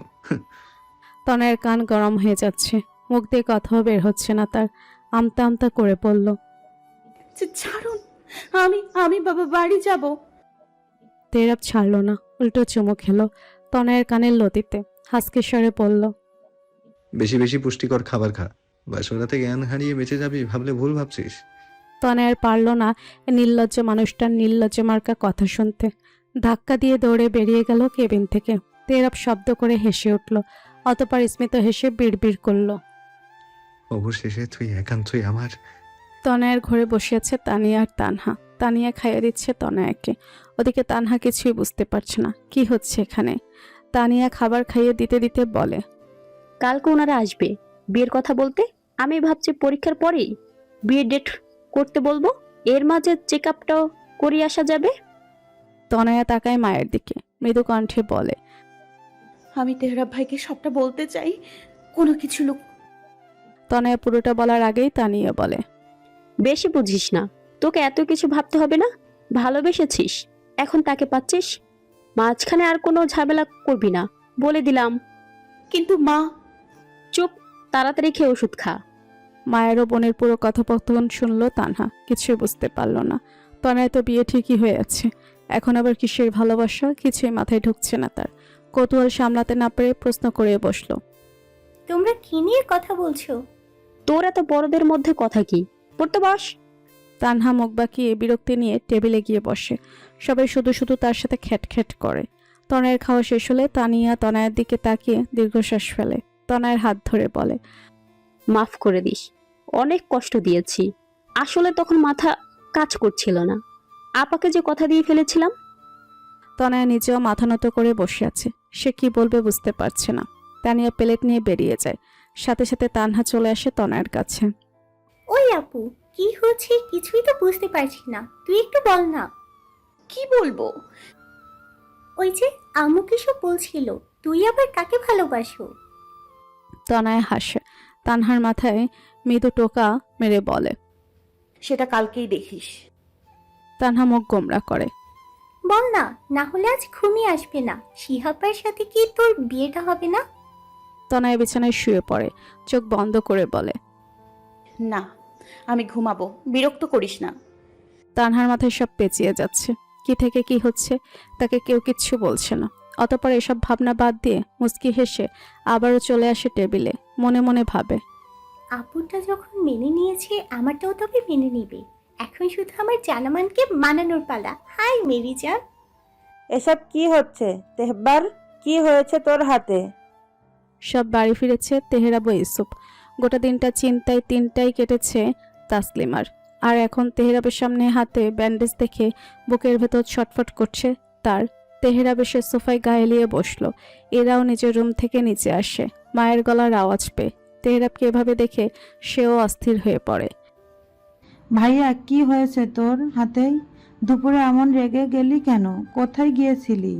তনয়ের কান গরম হয়ে যাচ্ছে, মুখ দিয়ে কথাও বের হচ্ছে না তার। আমতা আমতা করে বলল, ছাড়ুন, আমি আমি বাবা বাড়ি যাব। তেহরাব ছাড়লো না, উল্টো চুমু খেলো তনয়ের কানের লতিতে। হাসকি স্বরে বলল, বেশি বেশি পুষ্টিকর খাবার খা। বাসরাতে জ্ঞান হারিয়ে বেঁচে যাবি ভাবলে ভুল ভাবছিস। তনয় আর পারল না এই নির্লজ্জ মানুষটার নির্লজ্জ মার্কা কথা শুনতে। ধাক্কা দিয়ে দৌড়ে বেরিয়ে গেল কেবিন থেকে। তেহরাব শব্দ করে হেসে উঠল, অতঃপর স্মিত হেসে বিড়বিড় করল, অবশেষে তুই একান্তই আমার। তনয়ের ঘরে বসে আছে তানিয়া আর তানহা। তানিয়া খাইয়ে দিচ্ছে তনয়াকে, ওদিকে তানহা কিছুই বুঝতে পারছে না কি হচ্ছে এখানে। তানিয়া খাবার খাইয়ে দিতে দিতে বলে, কালকে ওনারা আসবে বিয়ের কথা বলতে। আমি ভাবছি পরীক্ষার পরেই বিয়ের ডেট করতে বলবো, এর মাঝে চেক আপটাও করিয়ে আসা যাবে। তনয়া তাকায় মায়ের দিকে, মৃদু কণ্ঠে বলে, আমি তেহরাব ভাইকে সবটা বলতে চাই, কোনো কিছু লোক। তনয়া পুরোটা বলার আগেই তানিয়া বলে, বেশি বুঝিস না, তোকে এত কিছু ভাবতে হবে না। ভালোবেসেছিস, এখন তাকে পাচ্ছিস, মাঝখানে আর কোনো ঝামেলা করবি না বলে দিলাম। কিন্তু মা। চুপ, তাড়াতাড়ি খেয়ে ওষুধ খা। মায়ের ও বোনের পুরো কথোপকথন শুনলো তানহা, কিছুই বুঝতে পারল না। তনয় তো বিয়ে ঠিকই হয়ে আছে, এখন আবার কিসের ভালোবাসা কিছুই মাথায় ঢুকছে না তার। কৌতূহল সামলাতে না পেরে প্রশ্ন করে বসলো, তোমরা কি নিয়ে কথা বলছো? তোর এত বড়দের মধ্যে কথা কি? পড়তে বস। তানহা মুখ বাঁকিয়ে বিরক্তি নিয়ে টেবিলে গিয়ে বসে। সবাই শুধু শুধু তার সাথে খ্যাটখ্যাট করে। তনয়ের খাওয়া শেষ হলে তানিয়া তনয়ের দিকে তাকিয়ে দীর্ঘশ্বাস ফেলে। তনয়ের হাত ধরে বলে, মাফ করে দিস, অনেক কষ্ট দিয়েছি। আসলে তখন মাথা কাজ করছিল না, আপাকে যে কথা দিয়ে ফেলেছিলাম। তনয়া নিজেও মাথা নত করে বসে আছে, সে কি বলবে বুঝতে পারছে না। তানিয়া প্লেট নিয়ে বেরিয়ে যায়, সাথে সাথে তানহা চলে আসে তনয়ের কাছে। ওই আপু, কি হচ্ছে কিছুই তো বুঝতে পারছি না, তুই একটু বল না। কি বলবো? ওই যে আম্মু কিসব বলছিল, তুই আবার কাকে ভালোবাসো? তনয় হাসে, তানহার মাথায় মৃদু টোকা মেরে বলে, সেটা কালকেই দেখিস। তানহা মুখ গোমরা করে, বল না, না হলে আজ ঘুমিয়ে আসবে না। শিহাবের সাথে কি তোর বিয়েটা হবে না? তনয় বিছানায় শুয়ে পড়ে, চোখ বন্ধ করে বলে, না, আমি ঘুমাবো, বিরক্ত করিস না। তানহার মাথায় সব পেঁচিয়ে যাচ্ছে, কি থেকে কি হচ্ছে তাকে কেউ কিচ্ছু বলছে না। অতঃপর এসব ভাবনা বাদ দিয়ে মুচকি হেসে আবারও চলে আসে টেবিলে। মনে মনে ভাবে, আপুটা যখন মেনে নিয়েছে, আমারটাও তবে মেনে নিবে। এখন শুধু আমার জানামানকে মানানোর পালা। হাই মেরি জান। এসব কি হচ্ছে তেহবার? কি হয়েছে তোর হাতে? সব বাড়ি ফিরেছে তেহরাব ও ইউসুফ। গোটা দিনটা চিন্তায় তিনটাই কেটেছে তাসলিমার। আর এখন তেহরাবের সামনে হাতে ব্যান্ডেজ দেখে বুকের ভেতর ছটফট করছে তার। তেহরাব এসে সোফায় গায়ে লিয়ে বসলো। এরাও নিজের রুম থেকে নিচে আসে, মায়ের গলার আওয়াজ পেয়ে। তেহরাবকে এভাবে দেখে সেও অস্থির হয়ে পড়ে। ভাইয়া, কি হয়েছে তোর হাতে? দুপুরে এমন রেগে গেলি কেন? কোথায় গিয়েছিলি?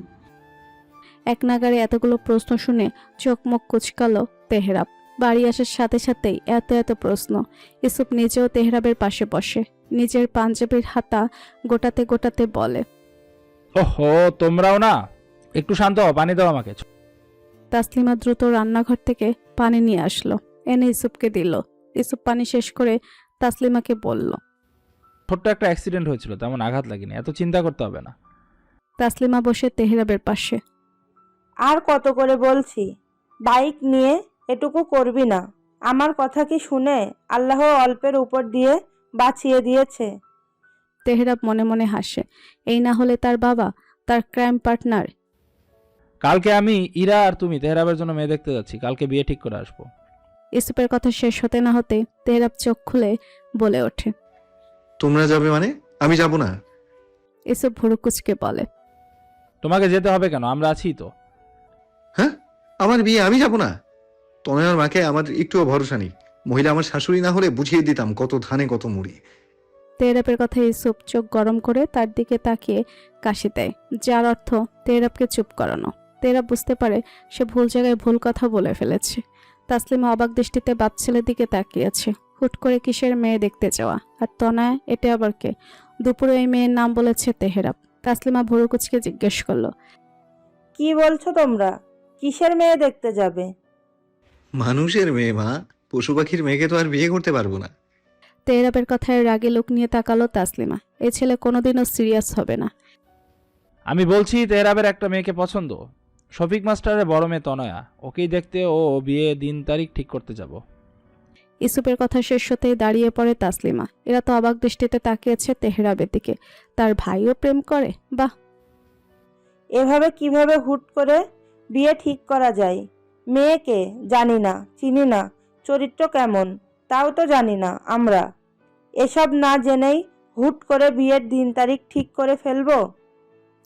এক নাগারে এতগুলো প্রশ্ন শুনে চোখ মুখ কুচকালো তেহরাব। বাড়ি আসার সাথে সাথেই এত এত প্রশ্ন। ইউসুফ নিজেও তেহরাবের পাশে বসে, নিজের পাঞ্জাবির হাতা গোটাতে গোটাতে বলে, ওহো, তোমরাও না, একটু শান্ত হও, পানি দাও আমাকে। তাসলিমা দ্রুত রান্নাঘর থেকে পানি নিয়ে আসলো, এনে ইউসুফকে দিল। ইউসুফ পানি শেষ করে তাসলিমাকে বলল, ছোট্ট একটা অ্যাক্সিডেন্ট হয়েছিল, তেমন আঘাত লাগেনি, এত চিন্তা করতে হবে না। তাসলিমা বসে তেহরাবের পাশে। আর কত করে বলছি, বাইক নিয়ে এটুকু করবি না। আমার কথা কি শুনে আল্লাহ অল্পের উপর দিয়ে বাঁচিয়ে দিয়েছে। তেহরাব মনে মনে হাসে, এই না হলে তার বাবা, তার ক্রাইম পার্টনার। কালকে আমি, ইরা আর তুমি তেহরাবের জন্য মেয়ে দেখতে যাচ্ছি, কালকে বিয়ে ঠিক করে আসবো। ইউসুফের কথা শেষ হতে না হতে তেহরাব চোখ খুলে বলে ওঠে, তোমরা যাবে মানে? আমি যাব না। ইউসুফ ভুরু কুচকে বলে, তোমাকে যেতে হবে কেন, আমরা আছি তো। হ্যাঁ, আমার বিয়ে, আমি যাব না। তনয়ার মাকে আমার একটুও ভরসা নেই। মহিলা আমার শাশুড়ি না হলে বুঝিয়ে দিতাম কত ধানে কত মুড়ি। তেহরাবের কথা ইউসুফ চোখ গরম করে তার দিকে তাকিয়ে কাশি দেয়, যার অর্থ তেহরাবকে চুপ করানো। তেহরাব বুঝতে পারে সে ভুল জায়গায় ভুল কথা বলে ফেলেছে। তাসলিমা অবাক দৃষ্টিতে বাপ ছেলের দিকে তাকিয়েছে। হুট করে কিসের মেয়ে দেখতে যাওয়া, আর তনয় এটা আবার কে? দুপুরে এই মেয়ের নাম বলেছে তেহরাব। তাসলিমা ভুরু কুচকে জিজ্ঞেস করলো, কি বলছো তোমরা? কিসের মেয়ে দেখতে যাবে? মানুষের মেয়ে মা, পশু পাখির মেয়েকে তো আর বিয়ে করতে পারবো না। তেহরাবের কথায় রাগে লোক নিয়ে তাকালো তাসলিমা। এই ছেলে কোনোদিনও সিরিয়াস হবে না। আমি বলছি তেহরাবের একটা মেয়েকে পছন্দ, শফিক মাস্টারের বড় মেয়ে তনয়া। ওকেই দেখতে ও বিয়ে দিন তারিখ ঠিক করতে যাব। ইসুপের কথা শেষ হতেই দাঁড়িয়ে পড়ে তাসলিমা। এরা তো অবাক দৃষ্টিতে তাকিয়েছে তেহরাবের দিকে। তার ভাইও প্রেম করে? বাহ! এভাবে কিভাবে হুট করে বিয়ে ঠিক করা যায়? মেয়েকে জানি না, চিনি না, চরিত্র কেমন তাও তো জানি না আমরা। এসব না জেনেই হুট করে বিয়ের দিন তারিখ ঠিক করে ফেলবো?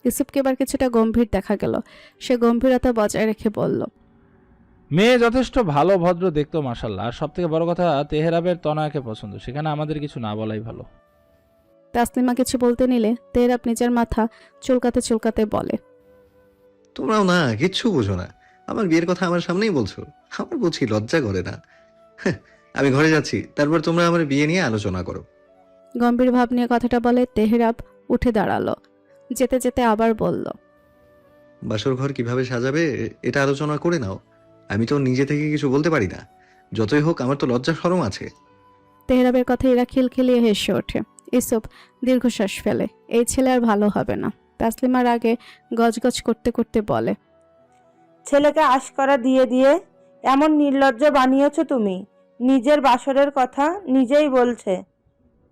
ইসুপকে এবার কিছুটা গম্ভীর দেখা গেল। সে গম্ভীরতা বজায় রেখে বলল, মেয়ে যথেষ্ট ভালো ভদ্র দেখতো মাশাল্লাহ। আর সব থেকে বড় কথা তেহরাবের তনয়াকে পছন্দ, সেখানে আমাদের কিছু না বলাই ভালো। তাসলিমা কিছু বলতে নিলে তেহরাব নিজের মাথা চুলকাতে চুলকাতে বলে, তোমরাও না কিচ্ছু বোঝো না। আমার বিয়ের কথা আমার সামনেই বলছো, আমার বুঝি লজ্জা করে না? হ্যাঁ, আমি ঘরে যাচ্ছি, তারপর তোমরা আমার বিয়ে নিয়ে আলোচনা করো। গম্ভীর ভাব নিয়ে কথাটা বলে তেহরাব উঠে দাঁড়ালো। যেতে যেতে আবার বলল, বাসর ঘর কিভাবে সাজাবে এটা আলোচনা করে নাও। আমি তো নিজে থেকে কিছু বলতে পারি না। যতই হোক আমার তো লজ্জা শরম আছে। তেহরাবের কথা এরা খিলখিলিয়ে হেসে ওঠে। ইসুপ দীর্ঘশ্বাস ফেলে। এই ছেলে আর ভালো হবে না। তাসলিমার আগে গজগজ করতে করতে বলে, ছেলেকে আশকরা দিয়ে দিয়ে এমন নির্লজ্জ বানিয়েছো তুমি। নিজের বাসরের কথা নিজেই বলছে।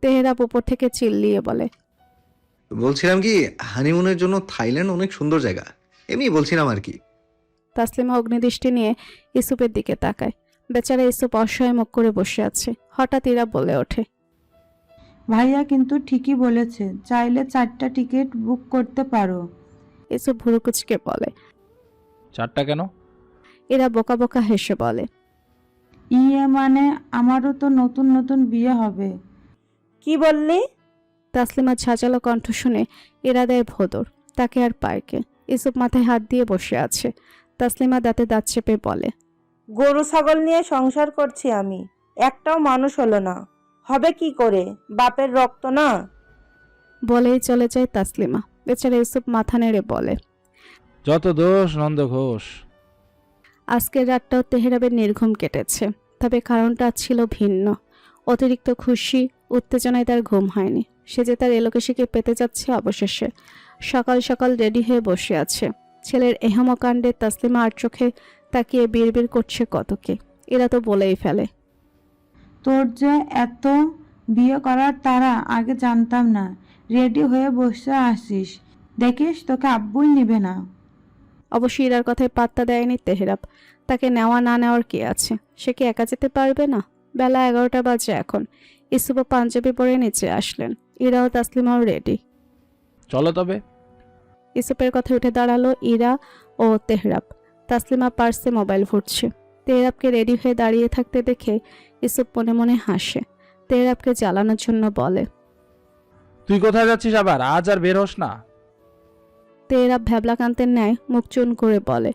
তেহরাব উপর থেকে চিল্লিয়ে বলে, বলছিলাম কি, হানিমুনের জন্য থাইল্যান্ড অনেক সুন্দর জায়গা, এমনি বলছিলাম আর কি। তাসলিমা অগ্নিদৃষ্টি নিয়ে ইসুপের দিকে তাকায়। বেচারা ইসুপ অসহায় মুখ করে বসে আছে। হঠাৎ ইরা বলে ওঠে, ভাইয়া কিন্তু ঠিকই বলেছে, চাইলে 4টা টিকিট বুক করতে পারো। ইসুপ ভুরুকুচকে বলে। 4টা কেন? এরা বোকা বোকা হেসে বলে, ইয়ে মানে আমারও তো নতুন নতুন বিয়ে হবে। কি বললি? তাসলিমা ঝাঁঝালো কণ্ঠ শুনে এরা দেয় ভোদর। তাকে আর পায়কে। ইসুপ মাথায় হাত দিয়ে বসে আছে। তাসলিমা দাঁতে দাঁত চেপে বলে, গরু ছাগল নিয়ে সংসার করছি আমি, একটাও মানুষ হলো না। হবে কি করে? বাপের রক্ত না। বলেই চলে যায় তাসলিমা। বেচারা ইসুপ মাথা নেড়ে বলে, যত দোষ নন্দ ঘোষ। আজকের রাতটাও তেহরাবের নির্ঘুম কেটেছে। তবে কারণটা ছিল ভিন্ন। অতিরিক্ত খুশি উত্তেজনায় তার ঘুম হয়নি। সে যে তার এলোকেশিকে পেতে যাচ্ছে অবশেষে। সকাল সকাল রেডি হয়ে বসে আছে। ছেলের এহমকাণ্ডে তাসলিমা আর চোখে তাকিয়ে বিড়বিড় করছে কতকে। এরা তো বলেই ফেলে, তোর যে এত বিয়ে করার তারা, আগে জানতাম না। রেডি হয়ে বসে আসিস, দেখিস তোকে আব্বুই নিবে না। অবশ্যই ইরার কথায় পাত্তা দেয়নি তেহরাব। তাকে নেওয়া না নেওয়ার কি আছে? সে কি একা যেতে পারবে না? বেলা 11টা বাজে এখন। ইসুপ পাঞ্জাবি পরে নিচে আসলেন। ইরাও তাসলিমাও রেডি। চলো তবে। ইসুপের কথা উঠে দাঁড়ালো ইরা ও তেহরাব। তাসলিমা পার্সে মোবাইল ঘুরছে। তেহরাবকে রেডি হয়ে দাঁড়িয়ে থাকতে দেখে ইসুপ মনে মনে হাসে। তেহরাবকে জ্বালানোর জন্য বলে, তুই কোথায় যাচ্ছিস আবার? আজ আর বের হোস না। তেহরাব ভ্যাবলাকান্তের ন্যায় মুখ চুন করে বলে,